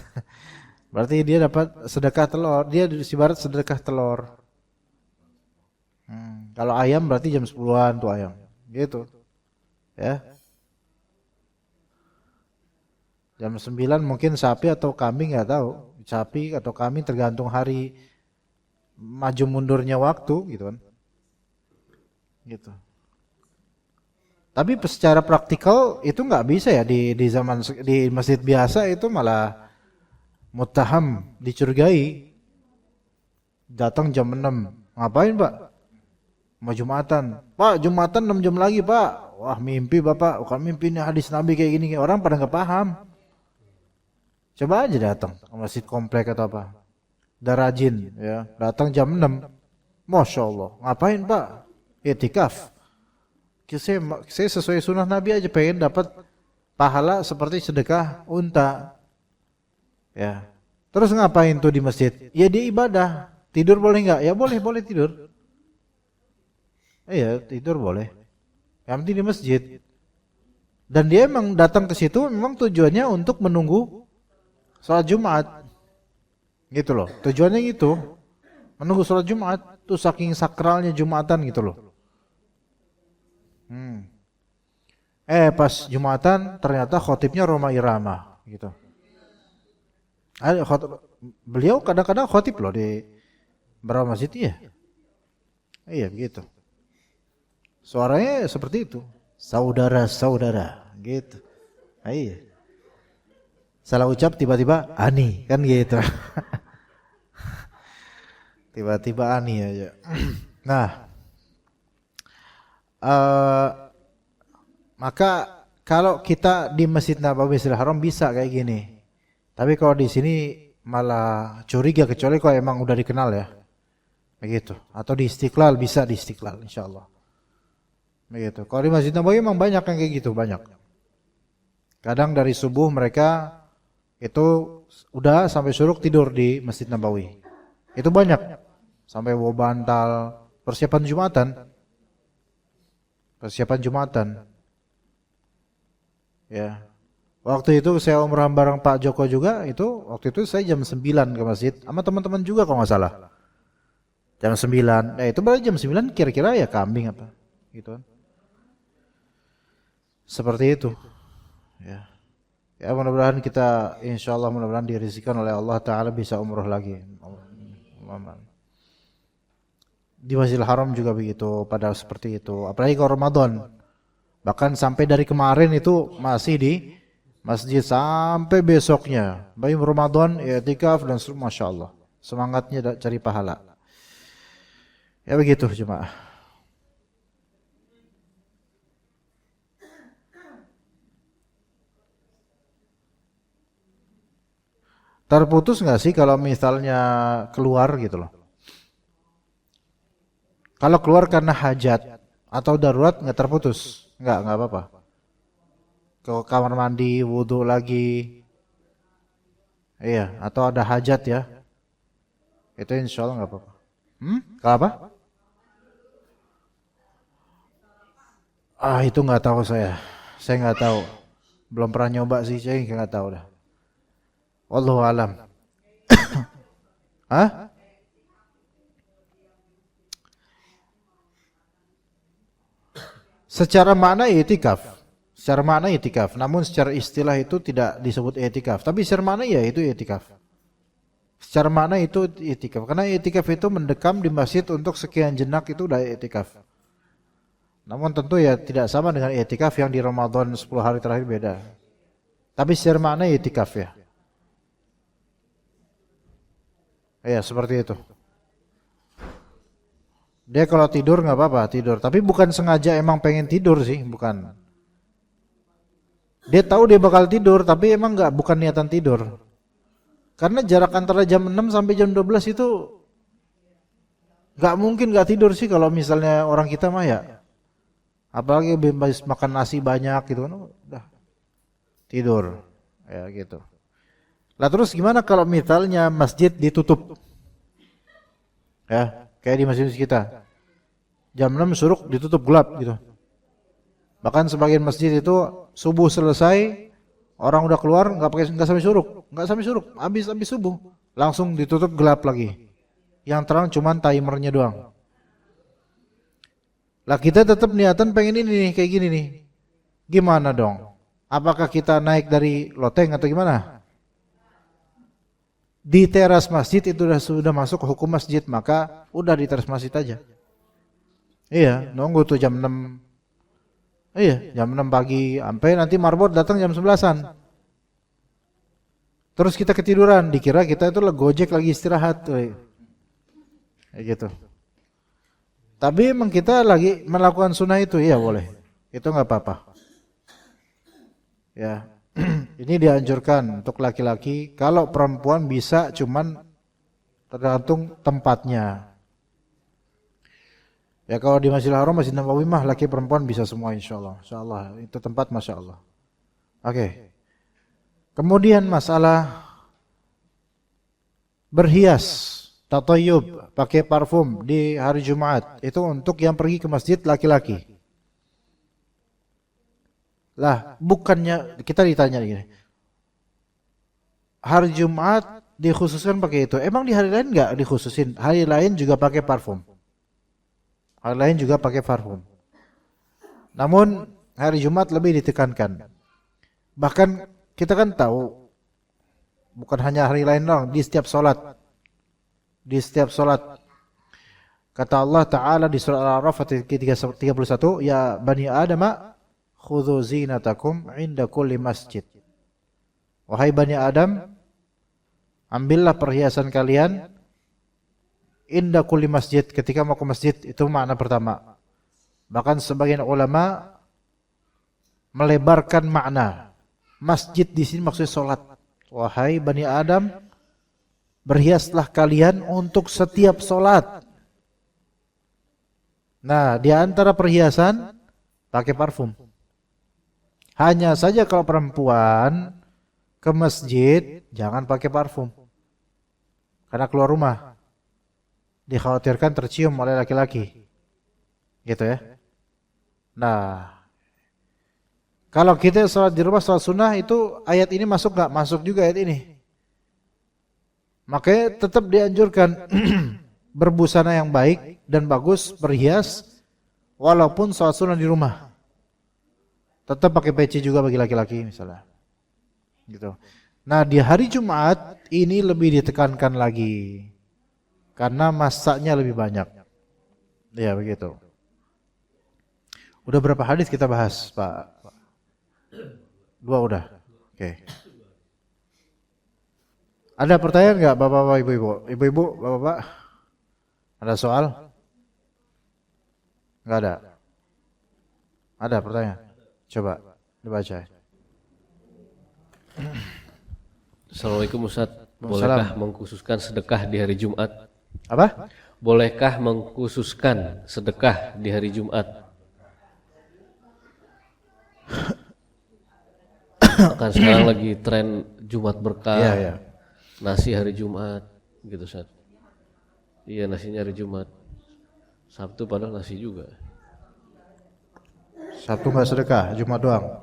Berarti dia dapat sedekah telur. Dia ibarat sedekah telur. Kalau ayam berarti jam 10-an tuh ayam. Gitu. Ya. Jam 9 mungkin sapi atau kambing enggak tahu. Sapi atau kambing tergantung hari maju mundurnya waktu gitu kan. Gitu. Tapi secara praktikal itu enggak bisa ya di zaman di masjid biasa itu malah muttaham, dicurigai. Datang jam 6. Ngapain, Pak? Mau Jumatan. Pak, Jumatan 6 jam lagi, Pak. Wah, mimpi Bapak. Bukan mimpi ini hadis Nabi kayak gini. Orang pada enggak paham. Coba aja datang ke masjid komplek atau apa. Udah rajin ya, datang jam 6. Masya Allah, ngapain Pak? I'tikaf. Saya sesuai sunnah Nabi aja, pengen dapat pahala seperti sedekah unta. Ya. Terus ngapain tuh di masjid? Ya dia ibadah. Tidur boleh nggak? Ya boleh, boleh tidur. Iya, tidur boleh. Yang penting di masjid. Dan dia emang datang ke situ memang tujuannya untuk menunggu sholat Jumat. Gitu loh. Tujuannya gitu. Menunggu sholat Jumat. Tuh saking sakralnya Jumatan gitu loh. Pas Jumatan ternyata khotibnya Roma Irama gitu. Beliau kadang-kadang khotib loh di beberapa masjid ya. Iya begitu. Suaranya seperti itu. Saudara-saudara gitu. Iya. Salah ucap tiba-tiba Ani kan gitu. Tiba-tiba Ani aja. Nah, maka kalau kita di Masjid Nabawi Masjidil Haram bisa kayak gini. Tapi kalau di sini malah curiga kecuali kalau emang udah dikenal ya. Begitu. Atau di Istiqlal bisa di Istiqlal insyaallah. Begitu. Kalau di Masjid Nabawi memang banyak yang kayak gitu, banyak. Kadang dari subuh mereka itu udah sampai syuruk tidur di Masjid Nabawi. Itu banyak. Sampai bawa bantal, persiapan Jumatan. Persiapan Jumatan. Ya. Waktu itu saya umrah bareng Pak Joko juga, itu waktu itu saya jam 9 ke masjid sama teman-teman juga kalau nggak salah. Jam 9. Itu berarti jam 9 kira-kira ya kambing apa gitu kan. Seperti itu. Ya. Ya mudah-mudahan kita insyaallah mudah-mudahan dirizkikan oleh Allah taala bisa umrah lagi. Di Masjidil Haram juga begitu, pada seperti itu. Apalagi kalau Ramadan. Bahkan sampai dari kemarin itu masih di masjid sampai besoknya. Baik Ramadan, i'tikaf dan Masya Allah. Semangatnya cari pahala. Ya begitu jemaah. Terputus nggak sih kalau misalnya keluar gitu loh? Kalau keluar karena hajat atau darurat nggak terputus, nggak apa-apa. Ke kamar mandi, wudhu lagi, iya, atau ada hajat ya, itu insya Allah nggak apa-apa. Kenapa? Itu nggak tahu saya nggak tahu, belum pernah nyoba sih, saya nggak tahu dah. Wallahu alam. Hah? Secara makna i'tikaf. Secara makna i'tikaf, namun secara istilah itu tidak disebut i'tikaf. Tapi secara makna ya itu i'tikaf. Secara makna itu i'tikaf. Karena i'tikaf itu mendekam di masjid untuk sekian jenak itu udah i'tikaf. Namun tentu ya tidak sama dengan i'tikaf yang di Ramadan 10 hari terakhir beda. Tapi secara makna i'tikaf ya. Ya seperti itu. Dia kalau tidur nggak apa-apa tidur, tapi bukan sengaja emang pengen tidur sih, bukan. Dia tahu dia bakal tidur, tapi emang bukan niatan tidur. Karena jarak antara jam 6 sampai jam 12 itu nggak mungkin nggak tidur sih kalau misalnya orang kita mah ya. Apalagi habis makan nasi banyak gitu kan, udah tidur, ya gitu. Lah terus gimana kalau misalnya masjid ditutup? Ya. Kayak di masjid kita, jam 6 syuruk ditutup gelap gitu. Bahkan sebagian masjid itu subuh selesai, orang udah keluar nggak sampai syuruk, habis subuh langsung ditutup gelap lagi. Yang terang cuman timernya doang. Lah kita tetap niatan pengen ini nih kayak gini nih. Gimana dong? Apakah kita naik dari loteng atau gimana? Di teras masjid itu sudah masuk hukum masjid, maka udah di teras masjid aja. Iya, nunggu tuh jam 6. Iya, jam 6 pagi sampai nanti marbot datang jam 11-an. Terus kita ketiduran, dikira kita itu gojek lagi istirahat. Kayak gitu. Tapi emang kita lagi melakukan sunnah itu, iya boleh. Itu enggak apa-apa. Ya, ini dianjurkan untuk laki-laki. Kalau perempuan bisa, cuman tergantung tempatnya. Ya kalau di Masjidil Haram, Masjid Nabawi mah laki perempuan bisa semua insyaallah. Insyaallah itu tempat masya Allah. Oke. Kemudian masalah berhias, tatayyub, pakai parfum di hari Jumat itu untuk yang pergi ke masjid laki-laki. Lah, bukannya kita ditanya gini. Hari Jumat dikhususkan pakai itu. Emang di hari lain enggak dikhususin? Hari lain juga pakai parfum. Hari lain juga pakai parfum. Namun hari Jumat lebih ditekankan. Bahkan kita kan tahu bukan hanya hari lain doang, di setiap solat. Di setiap solat. Kata Allah Ta'ala di surah Al-A'raf ayat 31, ya Bani Adam, khudhu zinatakum inda kulli masjid. Wahai Bani Adam, ambillah perhiasan kalian inda kulli masjid, ketika mau ke masjid. Itu makna pertama. Bahkan sebagian ulama melebarkan makna. Masjid di sini maksudnya solat. Wahai Bani Adam, berhiaslah kalian untuk setiap solat. Nah, di antara perhiasan pakai parfum. Hanya saja kalau perempuan ke masjid jangan pakai parfum. Karena keluar rumah dikhawatirkan tercium oleh laki-laki. Gitu ya. Nah, kalau kita sholat di rumah, sholat sunnah, itu ayat ini masuk gak? Masuk juga ayat ini. Makanya tetap dianjurkan berbusana yang baik dan bagus, berhias, walaupun sholat sunnah di rumah. Tetap pakai peci juga bagi laki-laki misalnya. Gitu. Nah, di hari Jumat ini lebih ditekankan lagi. Karena masaknya lebih banyak. Ya begitu. Udah berapa hadis kita bahas, Pak? 2 udah. Oke. Ada pertanyaan nggak, Bapak-bapak, Ibu-ibu? Ibu-ibu, Bapak-bapak? Ada soal? Nggak ada. Ada pertanyaan? Coba dibaca. Assalamualaikum Ustaz. Bolehkah mengkhususkan sedekah di hari Jumat? Apa? Bolehkah mengkhususkan sedekah di hari Jumat? Kan sekarang lagi tren Jumat berkah. Iya, iya. Nasi hari Jumat gitu, Ustaz. Iya, nasinya hari Jumat. Sabtu padahal nasi juga. Sabtu nggak sedekah, Jumat doang.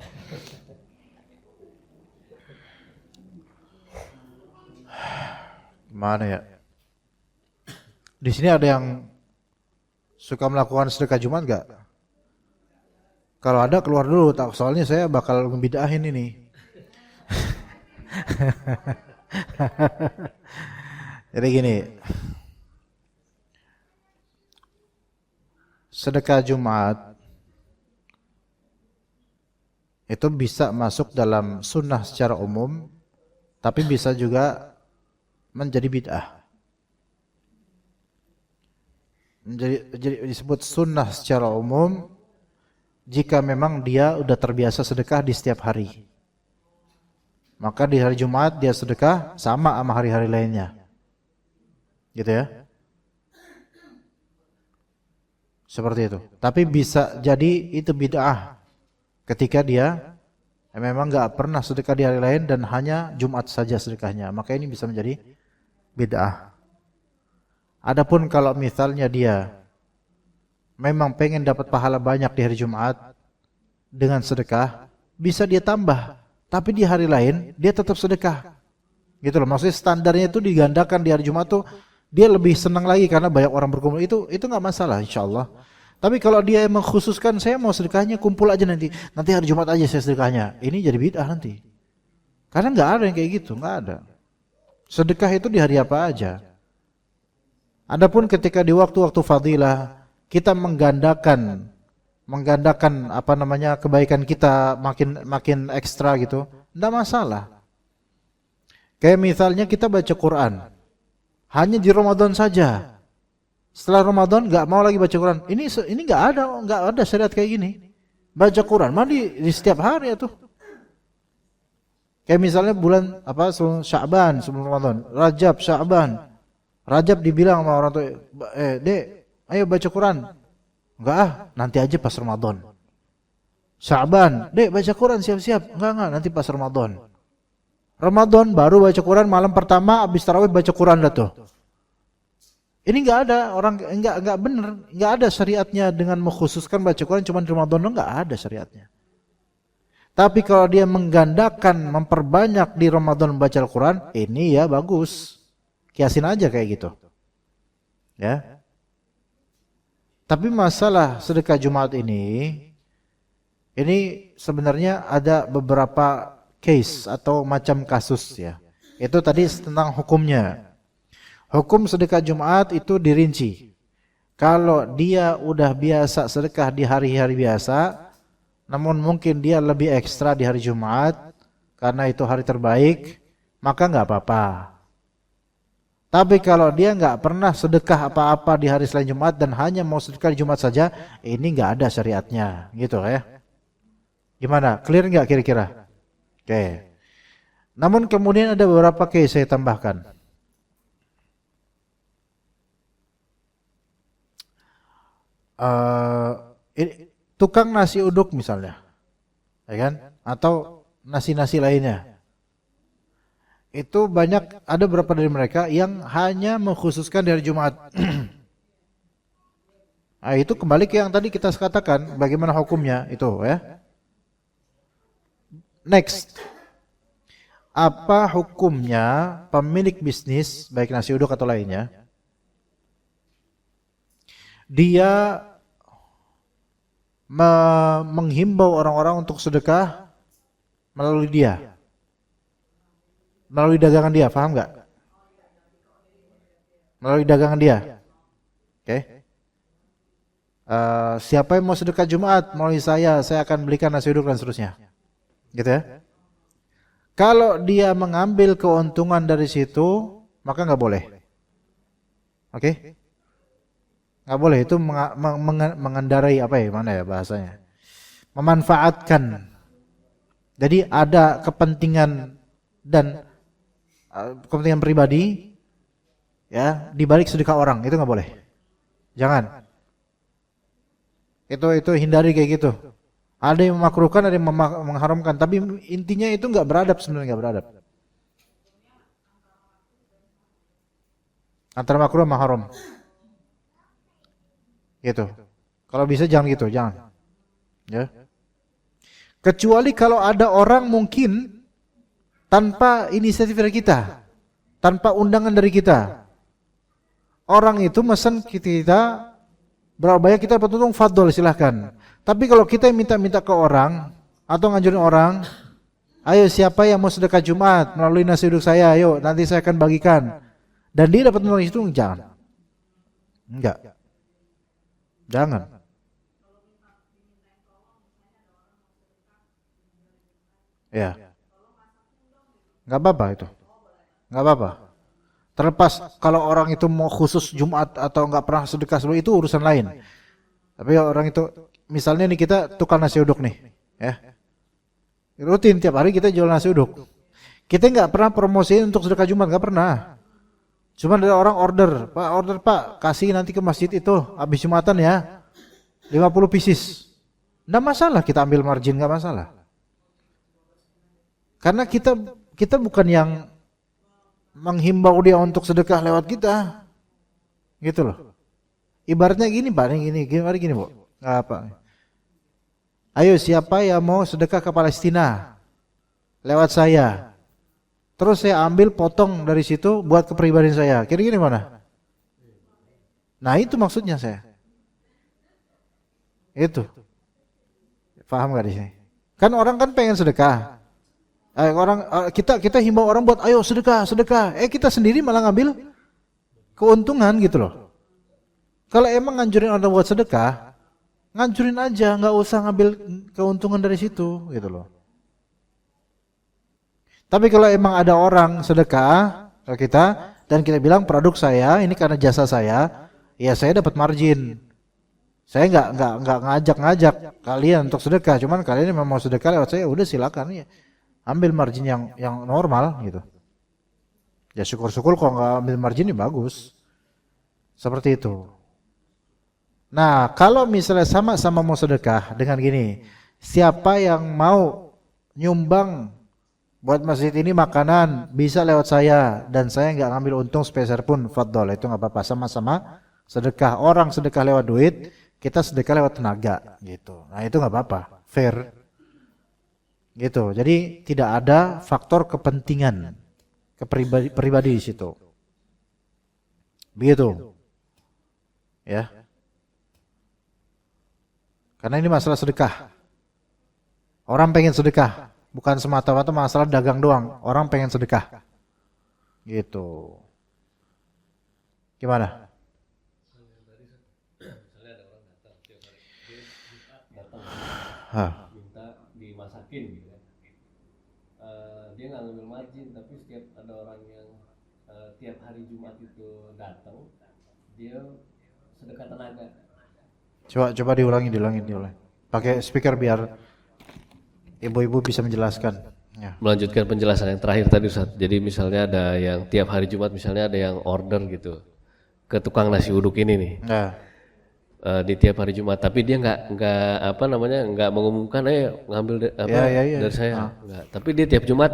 Mana ya? Di sini ada yang suka melakukan sedekah Jumat nggak? Kalau ada keluar dulu, soalnya saya bakal ngebidahin ini. Jadi gini, sedekah Jumat itu bisa masuk dalam sunnah secara umum, tapi bisa juga menjadi bid'ah. Jadi disebut sunnah secara umum jika memang dia udah terbiasa sedekah di setiap hari. Maka di hari Jumat dia sedekah sama sama hari-hari lainnya. Gitu ya. Seperti itu. Tapi bisa jadi itu bid'ah ketika dia memang enggak pernah sedekah di hari lain dan hanya Jumat saja sedekahnya. Maka ini bisa menjadi bid'ah. Adapun kalau misalnya dia memang pengen dapat pahala banyak di hari Jumat dengan sedekah, bisa dia tambah. Tapi di hari lain dia tetap sedekah. Gitu loh. Maksudnya standarnya itu digandakan di hari Jumat tuh dia lebih senang lagi karena banyak orang berkumpul. Itu enggak masalah insyaallah. Tapi kalau dia mengkhususkan saya mau sedekahnya kumpul aja nanti hari Jumat aja saya sedekahnya. Ini jadi bid'ah nanti. Karena enggak ada yang kayak gitu, enggak ada. Sedekah itu di hari apa aja. Adapun ketika di waktu-waktu fadilah kita menggandakan kebaikan kita makin ekstra gitu, enggak masalah. Kayak misalnya kita baca Quran hanya di Ramadan saja. Setelah Ramadan enggak mau lagi baca Quran. Ini enggak ada syariat kayak gini. Baca Quran mah di setiap hari ya tuh. Kayak misalnya bulan Sya'ban sebelum Ramadan, Rajab, Sya'ban. Rajab dibilang sama orang tua, Dek, ayo baca Quran. Enggak nanti aja pas Ramadan. Sya'ban, Dek baca Quran siap-siap. Enggak, nanti pas Ramadan. Ramadan baru baca Quran malam pertama, habis tarawih baca Quran dah tuh. Ini enggak ada orang enggak benar, enggak ada syariatnya dengan mengkhususkan baca Quran cuma di Ramadan, enggak ada syariatnya. Tapi kalau dia menggandakan, memperbanyak di Ramadan membaca Al-Quran, ini ya bagus. Kiasin aja kayak gitu. Ya. Tapi masalah sedekah Jumat ini sebenarnya ada beberapa case atau macam kasus ya. Itu tadi tentang hukumnya. Hukum sedekah Jumat itu dirinci. Kalau dia udah biasa sedekah di hari-hari biasa, namun mungkin dia lebih ekstra di hari Jumat karena itu hari terbaik, maka nggak apa-apa. Tapi kalau dia nggak pernah sedekah apa-apa di hari selain Jumat dan hanya mau sedekah di Jumat saja, ini nggak ada syariatnya, gitu ya. Gimana? Clear nggak kira-kira? Oke. Namun kemudian ada beberapa case saya tambahkan. Tukang nasi uduk misalnya, ya kan? Atau nasi-nasi lainnya. Itu banyak, ada beberapa dari mereka yang hanya mengkhususkan di hari Jumat. Nah, itu kembali ke yang tadi kita katakan, bagaimana hukumnya itu ya. Next, apa hukumnya pemilik bisnis baik nasi uduk atau lainnya? Dia menghimbau orang-orang untuk sedekah melalui dia, melalui dagangan dia, paham nggak? Melalui dagangan dia, oke? Siapa yang mau sedekah Jumat melalui saya akan belikan nasi uduk dan seterusnya, gitu ya? Kalau dia mengambil keuntungan dari situ, maka nggak boleh, oke? Nggak boleh, itu mengendarai apa ya, mana ya bahasanya, memanfaatkan. Jadi ada kepentingan dan kepentingan pribadi ya di balik sedekah orang, itu nggak boleh, jangan. Itu hindari kayak gitu. Ada yang memakruhkan, ada yang mengharamkan, tapi intinya itu nggak beradab, sebenarnya nggak beradab. Antara makruh sama haram. Gitu. Kalau bisa jangan gitu, jangan. Ya. Kecuali kalau ada orang mungkin tanpa inisiatif dari kita, tanpa undangan dari kita. Orang itu mesen kita berapa banyak, kita petuntung fadol silahkan. Tapi kalau kita minta-minta ke orang atau ngajurin orang, ayo siapa yang mau sedekah Jumat melalui nasi uduk saya, ayo nanti saya akan bagikan. Dan dia dapat petuntung itu, jangan. Enggak. Jangan. Ya. Enggak apa-apa itu. Enggak apa-apa. Terlepas kalau orang itu mau khusus Jumat atau enggak pernah sedekah sebelum itu urusan lain. Tapi orang itu, misalnya nih kita tukang nasi uduk nih, ya. Rutin tiap hari kita jual nasi uduk. Kita enggak pernah promosiin untuk sedekah Jumat, enggak pernah. Cuma ada orang order Pak, kasih nanti ke masjid itu habis Jumatan ya, 50 pieces. Nggak masalah, kita ambil margin, nggak masalah. Karena kita bukan yang menghimbau dia untuk sedekah lewat kita, gitu loh. Ibaratnya gini Pak, gini Bu, nggak apa. Ayo siapa yang mau sedekah ke Palestina lewat saya? Terus saya ambil potong dari situ buat kepribadian saya. Kira-kira gimana? Nah itu maksudnya saya. Itu. Paham gak di sini? Kan orang kan pengen sedekah. Kita himbau orang buat ayo sedekah. Kita sendiri malah ngambil keuntungan gitu loh. Kalau emang nganjurin orang buat sedekah, nganjurin aja, nggak usah ngambil keuntungan dari situ gitu loh. Tapi kalau emang ada orang sedekah ke kita dan kita bilang produk saya ini karena jasa saya, ya saya dapat margin. Saya nggak ngajak kalian untuk sedekah, cuman kalian memang mau sedekah lewat saya, udah silakan ya. ambil margin yang normal gitu. Ya syukur-syukur kalau nggak ambil margin ya bagus. Seperti itu. Nah, kalau misalnya sama-sama mau sedekah dengan gini, siapa yang mau nyumbang buat masjid ini makanan bisa lewat saya dan saya nggak ngambil untung sepeser pun, fadhol, itu nggak apa-apa, sama-sama sedekah. Orang sedekah lewat duit, kita sedekah lewat tenaga gitu. Nah, itu nggak apa-apa, fair. Gitu. Jadi tidak ada faktor kepentingan pribadi di situ. Begitu. Ya. Karena ini masalah sedekah. Orang pengen sedekah, bukan semata-mata masalah dagang doang. Orang pengen sedekah. Gitu. Gimana? Minta dimasakin gitu kan. Dia nggak ngambil margin, tapi setiap ada orang yang tiap hari Jumat itu datang, dia sedekah tenaga. Coba diulangi. Pakai speaker biar ibu-ibu bisa menjelaskan. Ya. Melanjutkan penjelasan yang terakhir tadi Ustaz. Jadi misalnya ada yang tiap hari Jumat, misalnya ada yang order gitu ke tukang nasi uduk ini nih. Nah. Di tiap hari Jumat, tapi dia nggak mengumumkan ngambil dari saya, nggak. Tapi dia tiap Jumat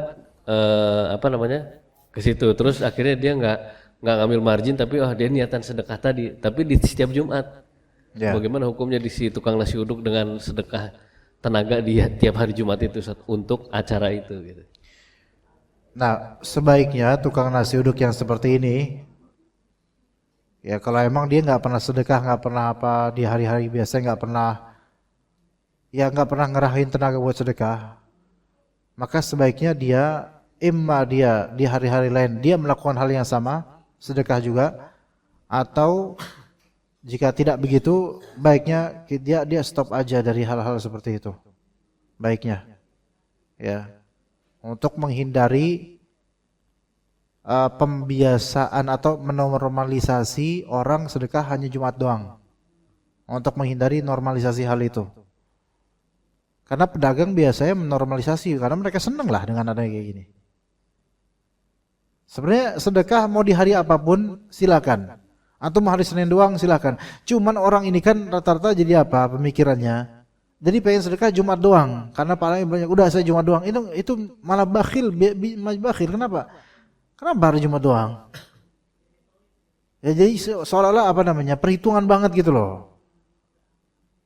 ke situ, terus akhirnya dia nggak ngambil margin, tapi dia niatan sedekah tadi, tapi di setiap Jumat. Bagaimana hukumnya di si tukang nasi uduk dengan sedekah tenaga dia tiap hari Jumat itu untuk acara itu gitu? Nah, sebaiknya tukang nasi uduk yang seperti ini, ya kalau emang dia nggak pernah sedekah, nggak pernah apa di hari-hari biasa, nggak pernah ngerahin tenaga buat sedekah, maka sebaiknya dia di hari-hari lain dia melakukan hal yang sama, sedekah juga, atau jika tidak begitu, baiknya dia stop aja dari hal-hal seperti itu. Baiknya, ya, untuk menghindari pembiasaan atau menormalisasi orang sedekah hanya Jumat doang, untuk menghindari normalisasi hal itu. Karena pedagang biasanya menormalisasi karena mereka seneng lah dengan adanya kayak gini. Sebenarnya sedekah mau di hari apapun silakan, atau mau hari Senin doang silakan. Cuman orang ini kan rata-rata jadi apa pemikirannya? Jadi pengen sedekah Jumat doang karena pahalanya banyak. Udah saya Jumat doang. Itu malah bakhil, bakhil. Kenapa? Kenapa hari Jumat doang? Ya jadi seolah-olah perhitungan banget gitu loh.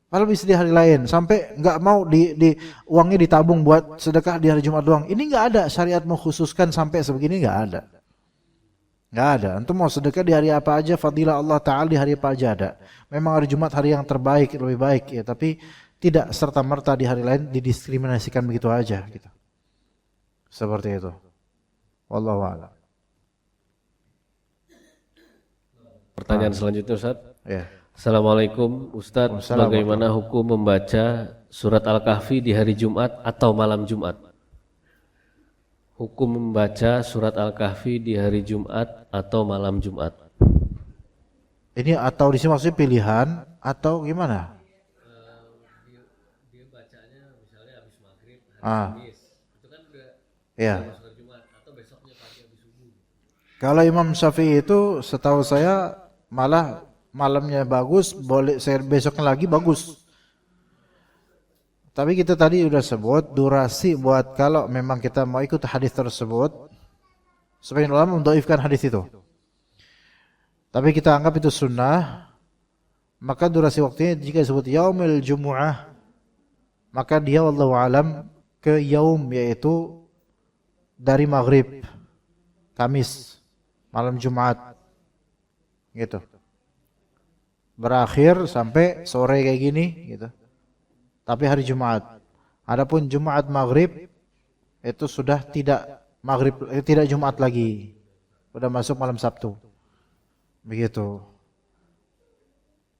Padahal bisa di hari lain, sampai nggak mau di uangnya ditabung buat sedekah di hari Jumat doang. Ini nggak ada syariat mengkhususkan sampai sebegini, nggak ada. Nggak ada. Antum mau sedekah di hari apa aja, fadilah Allah Ta'ala di hari apa aja ada. Memang hari Jumat hari yang terbaik, lebih baik ya, tapi tidak serta-merta di hari lain didiskriminasikan begitu aja gitu. Seperti itu. Wallahu a'lam. Pertanyaan selanjutnya Ustaz. Ya. Assalamualaikum Ustaz, bagaimana hukum membaca surat Al-Kahfi di hari Jumat atau malam Jumat? Hukum membaca surat Al-Kahfi di hari Jumat atau malam Jumat. Ini atau di sini maksudnya pilihan atau gimana? Dia bacanya misalnya habis maghrib hari Kamis, itu kan udah surat Jumat, atau besoknya pagi habis subuh. Kalau Imam Syafi'i itu setahu saya malah malamnya bagus, boleh besoknya lagi bagus. Tapi kita tadi udah sebut durasi buat kalau memang kita mau ikut hadis tersebut, sebagian ulama mendhaifkan hadis itu. Tapi kita anggap itu sunnah, maka durasi waktunya jika disebut yaumil jumu'ah, maka dia wallahu alam ke yaum, yaitu dari maghrib Kamis malam Jumat gitu, berakhir sampai sore kayak gini gitu. Tapi hari Jumat. Adapun Jumat maghrib itu sudah tidak maghrib, tidak Jumat lagi, sudah masuk malam Sabtu. Begitu.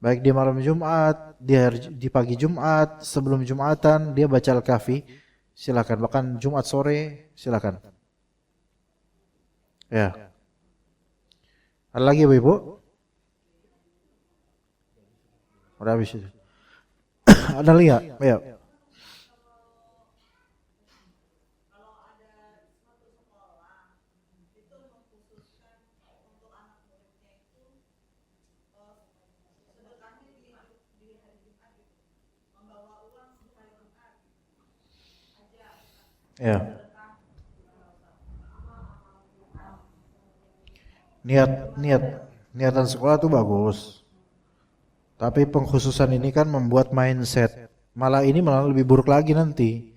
Baik di malam Jumat, di pagi Jumat, sebelum Jumatan dia baca Al-Kahfi, silakan. Bahkan Jumat sore silakan. Ya. Ada lagi Ibu? Udah habis itu. Ada lihat? Ya. Ya. Niatan sekolah itu bagus. Tapi pengkhususan ini kan membuat mindset. Malah ini malah lebih buruk lagi nanti.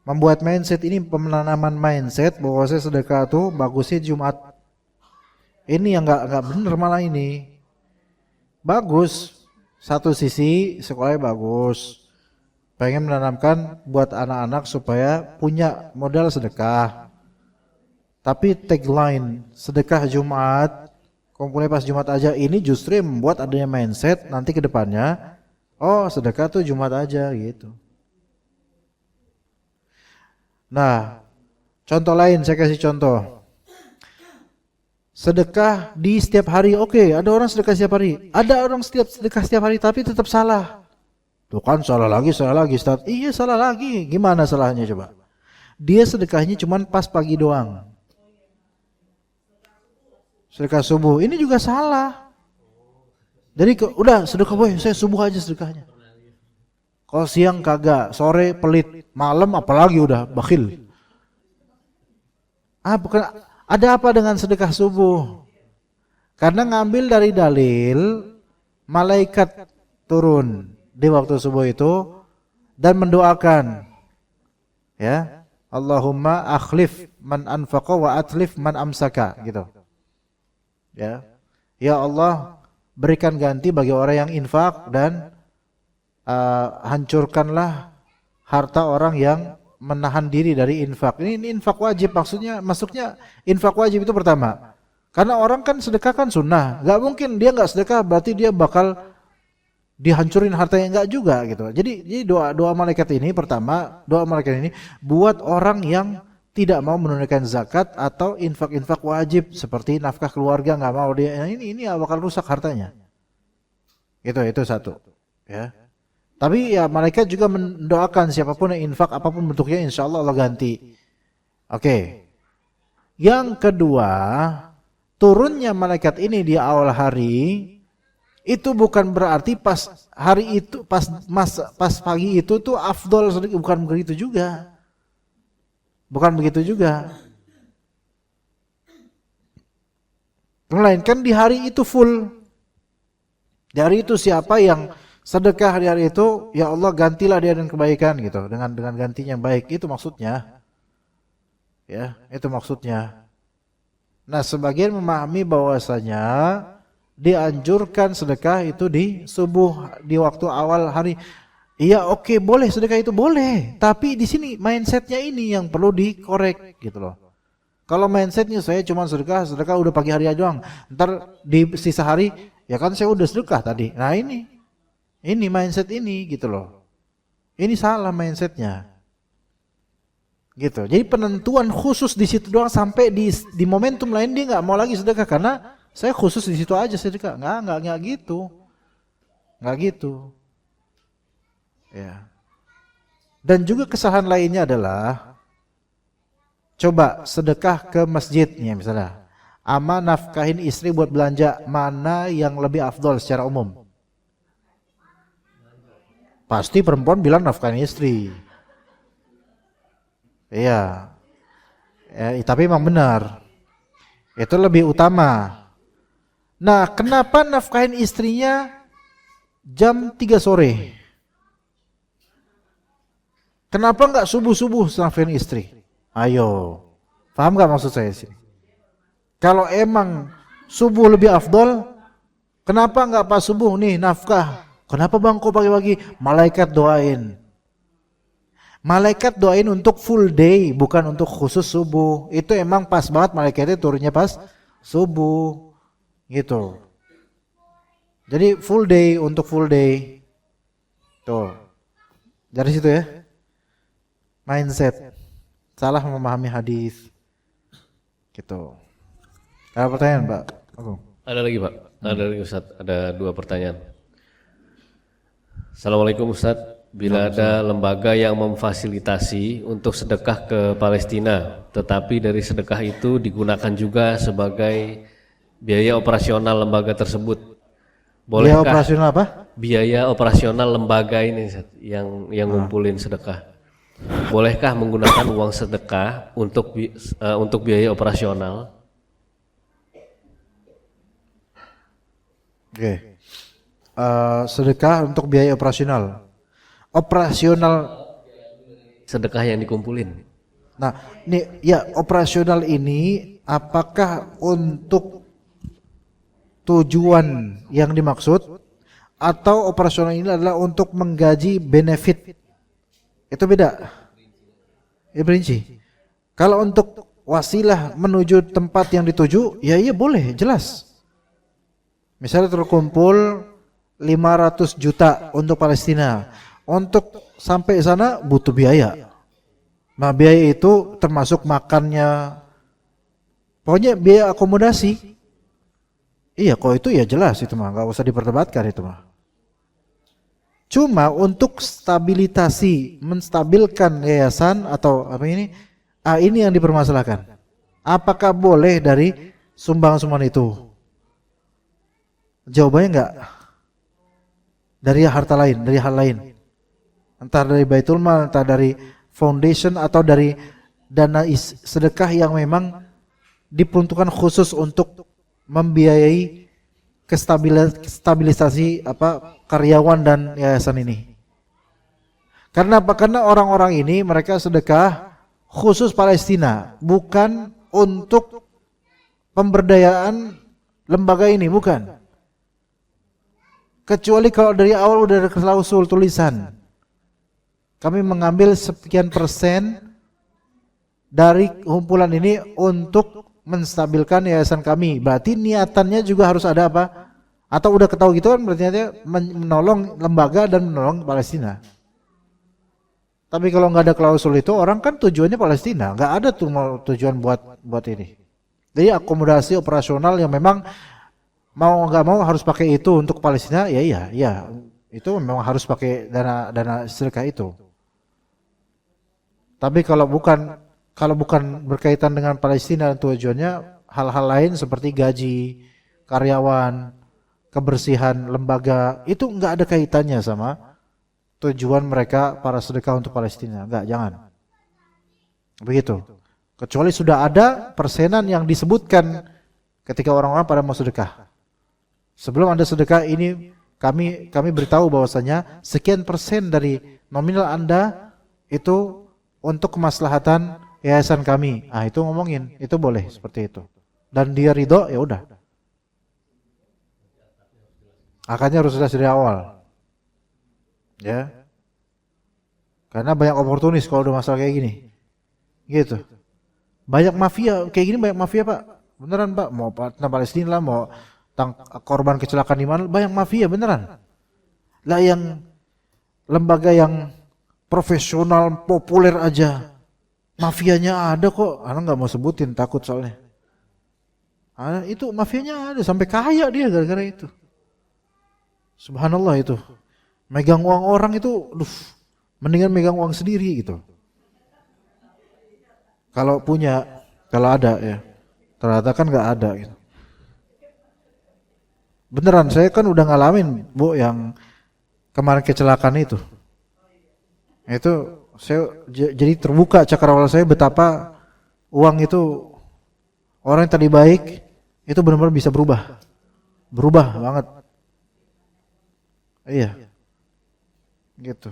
Membuat mindset ini penanaman mindset bahwa saya sedekah tuh bagusnya Jumat. Ini yang nggak bener malah ini. Bagus. Satu sisi sekolahnya bagus. Pengen menanamkan buat anak-anak supaya punya modal sedekah. Tapi tagline sedekah Jumat, kumpulnya pas Jumat aja, ini justru yang membuat adanya mindset nanti ke depannya, oh sedekah tuh Jumat aja gitu. Nah, contoh lain saya kasih contoh. Sedekah di setiap hari, oke, ada orang sedekah setiap hari. Ada orang sedekah setiap hari tapi tetap salah. Tuh kan salah lagi Ustaz. Iya salah lagi. Gimana salahnya coba? Dia sedekahnya cuma pas pagi doang. Sedekah subuh, ini juga salah. Jadi udah sedekah boy, saya subuh aja sedekahnya. Kalau siang kagak, sore pelit, malam apalagi udah bakhil. Bukan, ada apa dengan sedekah subuh? Karena ngambil dari dalil malaikat turun di waktu subuh itu dan mendoakan, ya Allahumma akhlif man anfaqa wa atlif man amsaka, gitu. Ya Allah, berikan ganti bagi orang yang infak dan hancurkanlah harta orang yang menahan diri dari infak. Ini infak wajib, maksudnya infak wajib itu pertama. Karena orang kan sedekah kan sunnah, nggak mungkin dia nggak sedekah berarti dia bakal dihancurin hartanya, nggak juga gitu. Jadi doa malaikat ini pertama, doa malaikat ini buat orang yang tidak mau menunaikan zakat atau infak-infak wajib seperti nafkah keluarga, nggak mau dia, ini bakal rusak hartanya. Itu satu, ya. Tapi ya malaikat juga mendoakan siapapun yang infak apapun bentuknya, insya Allah Allah ganti. Oke. Yang kedua, turunnya malaikat ini di awal hari itu bukan berarti pas hari itu pas pagi itu tuh afdol, bukan begitu juga. Bukan begitu juga. Melainkan di hari itu full. Di hari itu siapa yang sedekah di hari itu, ya Allah gantilah dia dengan kebaikan gitu, dengan gantinya yang baik. Itu maksudnya. Ya, itu maksudnya. Nah, sebagian memahami bahwasanya dianjurkan sedekah itu di subuh, di waktu awal hari. Iya, oke, boleh sedekah itu boleh, tapi di sini mindsetnya ini yang perlu dikorek gitu loh. Kalau mindsetnya saya cuma sedekah udah pagi hari aja doang, ntar di sisa hari ya kan saya udah sedekah tadi. Nah ini mindset ini gitu loh. Ini salah mindsetnya. Gitu. Jadi penentuan khusus di situ doang, sampai di momentum lain dia nggak mau lagi sedekah karena saya khusus di situ aja sedekah. Nggak gitu. Nggak gitu. Ya. Dan juga kesalahan lainnya adalah coba sedekah ke masjidnya misalnya, ama nafkahin istri buat belanja, mana yang lebih afdol secara umum? Pasti perempuan bilang nafkahin istri. Iya. Tapi memang benar. Itu lebih utama. Nah, kenapa nafkahin istrinya jam 3 sore? Kenapa enggak subuh-subuh nafkahin istri? Ayo, paham enggak maksud saya sini? Kalau emang subuh lebih afdol, kenapa enggak pas subuh nih nafkah? Kenapa bang kok pagi-pagi? Malaikat doain. Malaikat doain untuk full day, bukan untuk khusus subuh. Itu emang pas banget malaikatnya turunnya pas subuh. Gitu. Jadi full day, untuk full day. Tuh. Dari situ ya. Mindset. Salah memahami hadis. Gitu. Ada pertanyaan, Pak? Ada lagi, Pak. Ada lagi, Ustaz. Ada 2 pertanyaan. Assalamualaikum, Ustaz. Bila ada lembaga yang memfasilitasi untuk sedekah ke Palestina, tetapi dari sedekah itu digunakan juga sebagai biaya operasional lembaga tersebut, bolehkah? Biaya operasional apa? Biaya operasional lembaga ini, Ustaz, yang ngumpulin sedekah. bolehkah menggunakan uang sedekah untuk biaya operasional? Oke. Sedekah untuk biaya operasional. Sedekah yang dikumpulin. Nah, ini ya operasional ini apakah untuk tujuan yang dimaksud atau operasional ini adalah untuk menggaji benefit? Itu beda. Ya berinci. Kalau untuk wasilah menuju tempat yang dituju, ya iya boleh, jelas. Misalnya terkumpul 500 juta untuk Palestina. Untuk sampai sana butuh biaya. Nah, biaya itu termasuk makannya. Pokoknya biaya akomodasi. Iya, kalau itu ya jelas itu mah, enggak usah diperdebatkan itu mah. Cuma untuk menstabilkan yayasan atau apa ini yang dipermasalahkan. Apakah boleh dari sumbang-sumbangan itu? Jawabannya enggak. Dari harta lain, dari hal lain. Entah dari Baitul Mal, entah dari foundation atau dari dana sedekah yang memang diperuntukkan khusus untuk membiayai stabilisasi karyawan dan yayasan ini. Karena apa? Karena orang-orang ini mereka sedekah khusus Palestina, bukan untuk pemberdayaan lembaga ini, bukan. Kecuali kalau dari awal udah ada klausul tulisan, kami mengambil sekian persen dari kumpulan ini untuk menstabilkan yayasan kami. Berarti niatannya juga harus ada apa? Atau udah ketahui gitu kan, berarti menolong lembaga dan menolong Palestina. Tapi kalau nggak ada klausul itu, orang kan tujuannya Palestina, nggak ada tujuan buat ini. Jadi akomodasi operasional yang memang mau nggak mau harus pakai itu untuk Palestina, ya itu memang harus pakai dana sedekah itu. Tapi kalau bukan berkaitan dengan Palestina, tujuannya hal-hal lain seperti gaji karyawan, kebersihan lembaga, itu nggak ada kaitannya sama tujuan mereka para sedekah untuk Palestina. Enggak, jangan. Begitu. Kecuali sudah ada persenan yang disebutkan ketika orang-orang pada mau sedekah. Sebelum Anda sedekah ini kami beritahu bahwasanya sekian persen dari nominal Anda itu untuk kemaslahatan yayasan kami. Ah, itu ngomongin, itu boleh seperti itu. Dan dia ridho, ya udah. Akadnya harus jelas dari awal. Ya. Karena banyak oportunis kalau udah masalah kayak gini. Gitu. Banyak mafia, kayak gini banyak mafia, Pak. Beneran, Pak. Mau tentang Palestina lah, mau tentang korban kecelakaan di mana, banyak mafia beneran. Lah yang lembaga yang profesional, populer aja, mafianya ada kok. Anak nggak mau sebutin, takut soalnya. Itu mafianya ada, sampai kaya dia gara-gara itu. Subhanallah itu. Megang uang orang itu, mendingan megang uang sendiri gitu. Kalau punya, kalau ada ya. Ternyata kan nggak ada gitu. Beneran, saya kan udah ngalamin, Bu, yang kemarin kecelakaan itu. Itu saya jadi terbuka cakrawala saya betapa uang itu, orang yang tadi baik itu benar-benar bisa berubah. Berubah banget. Iya. Gitu.